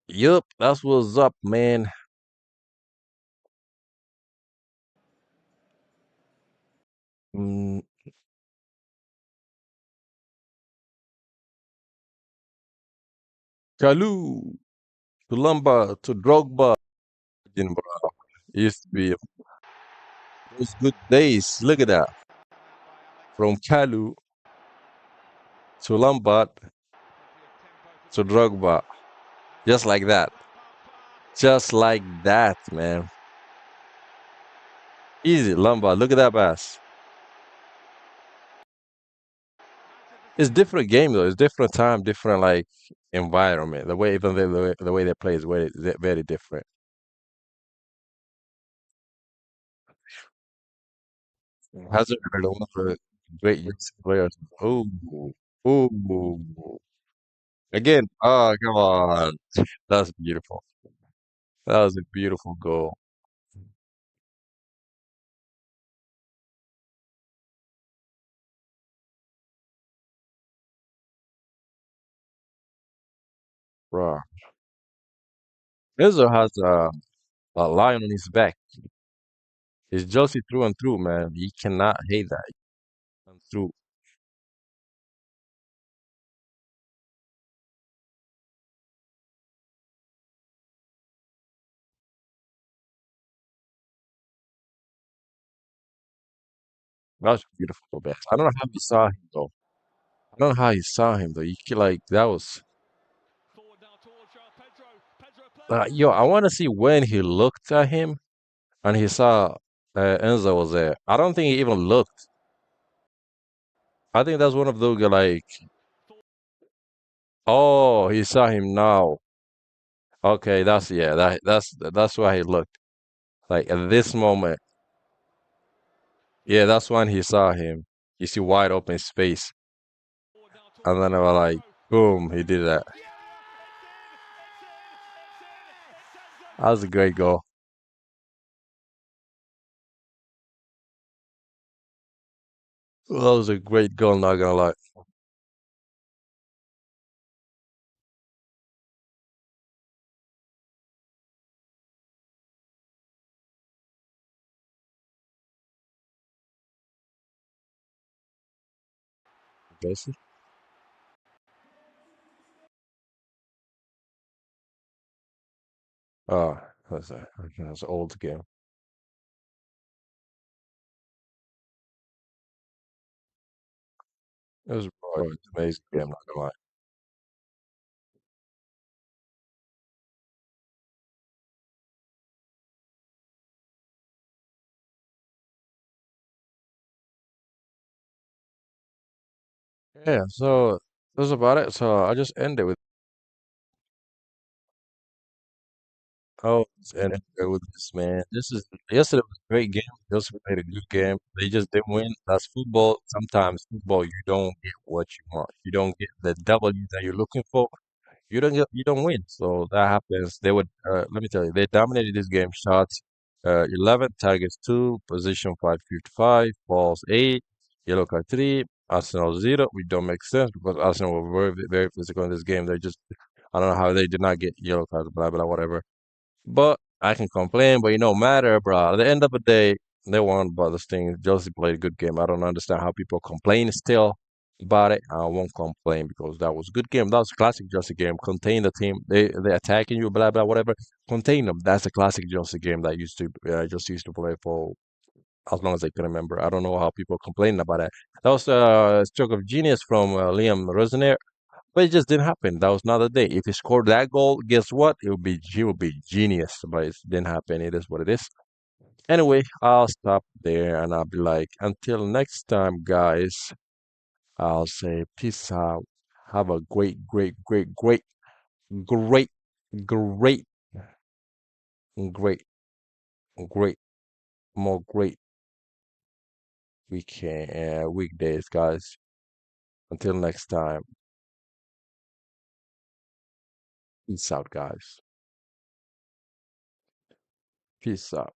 yup, that's what's up, man. Mm, Kalu to Lumba to Drogba, bro. Used to be those good days. Look at that, from Kalu to Lombard to Drogba. Just like that. Just like that, man. Easy, Lombard. Look at that pass. It's different game though. It's different time, different like environment. The way even the way they play is very different. Hazard, one of the great young players. Oh, oh, again. Oh, come on. That's beautiful. That was a beautiful goal, bro. Enzo has a lion on his back. He's Chelsea through and through, man. You cannot hate that. And through. That was beautiful, man. I don't know how he saw him though. I don't know how he saw him though. Like that was. Yo, I want to see when he looked at him and he saw Enzo was there. I don't think he even looked. I think that's one of those like, oh, he saw him now. Okay, that's yeah, that's why he looked. Like at this moment, yeah, that's when he saw him. You see wide open space, and then I was like, boom, he did that. That was a great goal. That was a great goal. Not gonna lie. Messi? Oh, that's an old game. It was bro, it's an amazing game. Not gonna lie. Yeah, so that's about it. So I just ended with let's end it with this man. This is yesterday was a great game. Yesterday played a good game. They just didn't win. That's football. Sometimes football you don't get what you want. You don't get the W that you're looking for. You don't win. So that happens. They would let me tell you, they dominated this game. Shots 11, targets 2, position 555, balls 8, yellow card 3, Arsenal 0, which don't make sense because Arsenal were very physical in this game. They just I don't know how they did not get yellow cards, blah blah whatever. But I can complain, but it no matter, bro. At the end of the day, they won. But this thing, Chelsea played a good game. I don't understand how people complain still about it. I won't complain because that was a good game. That was a classic Chelsea game. Contain the team. They attacking you, blah blah whatever. Contain them. That's a classic Chelsea game that just used to play for as long as I can remember. I don't know how people complain about it. That was a stroke of genius from Liam Rosner. But it just didn't happen. That was not the day. If he scored that goal, guess what? He would be genius. But it didn't happen. It is what it is. Anyway, I'll stop there and I'll be like, until next time, guys. I'll say peace out. Have a great, great, great, great, more great weekdays, guys. Until next time, peace out, guys. Peace out.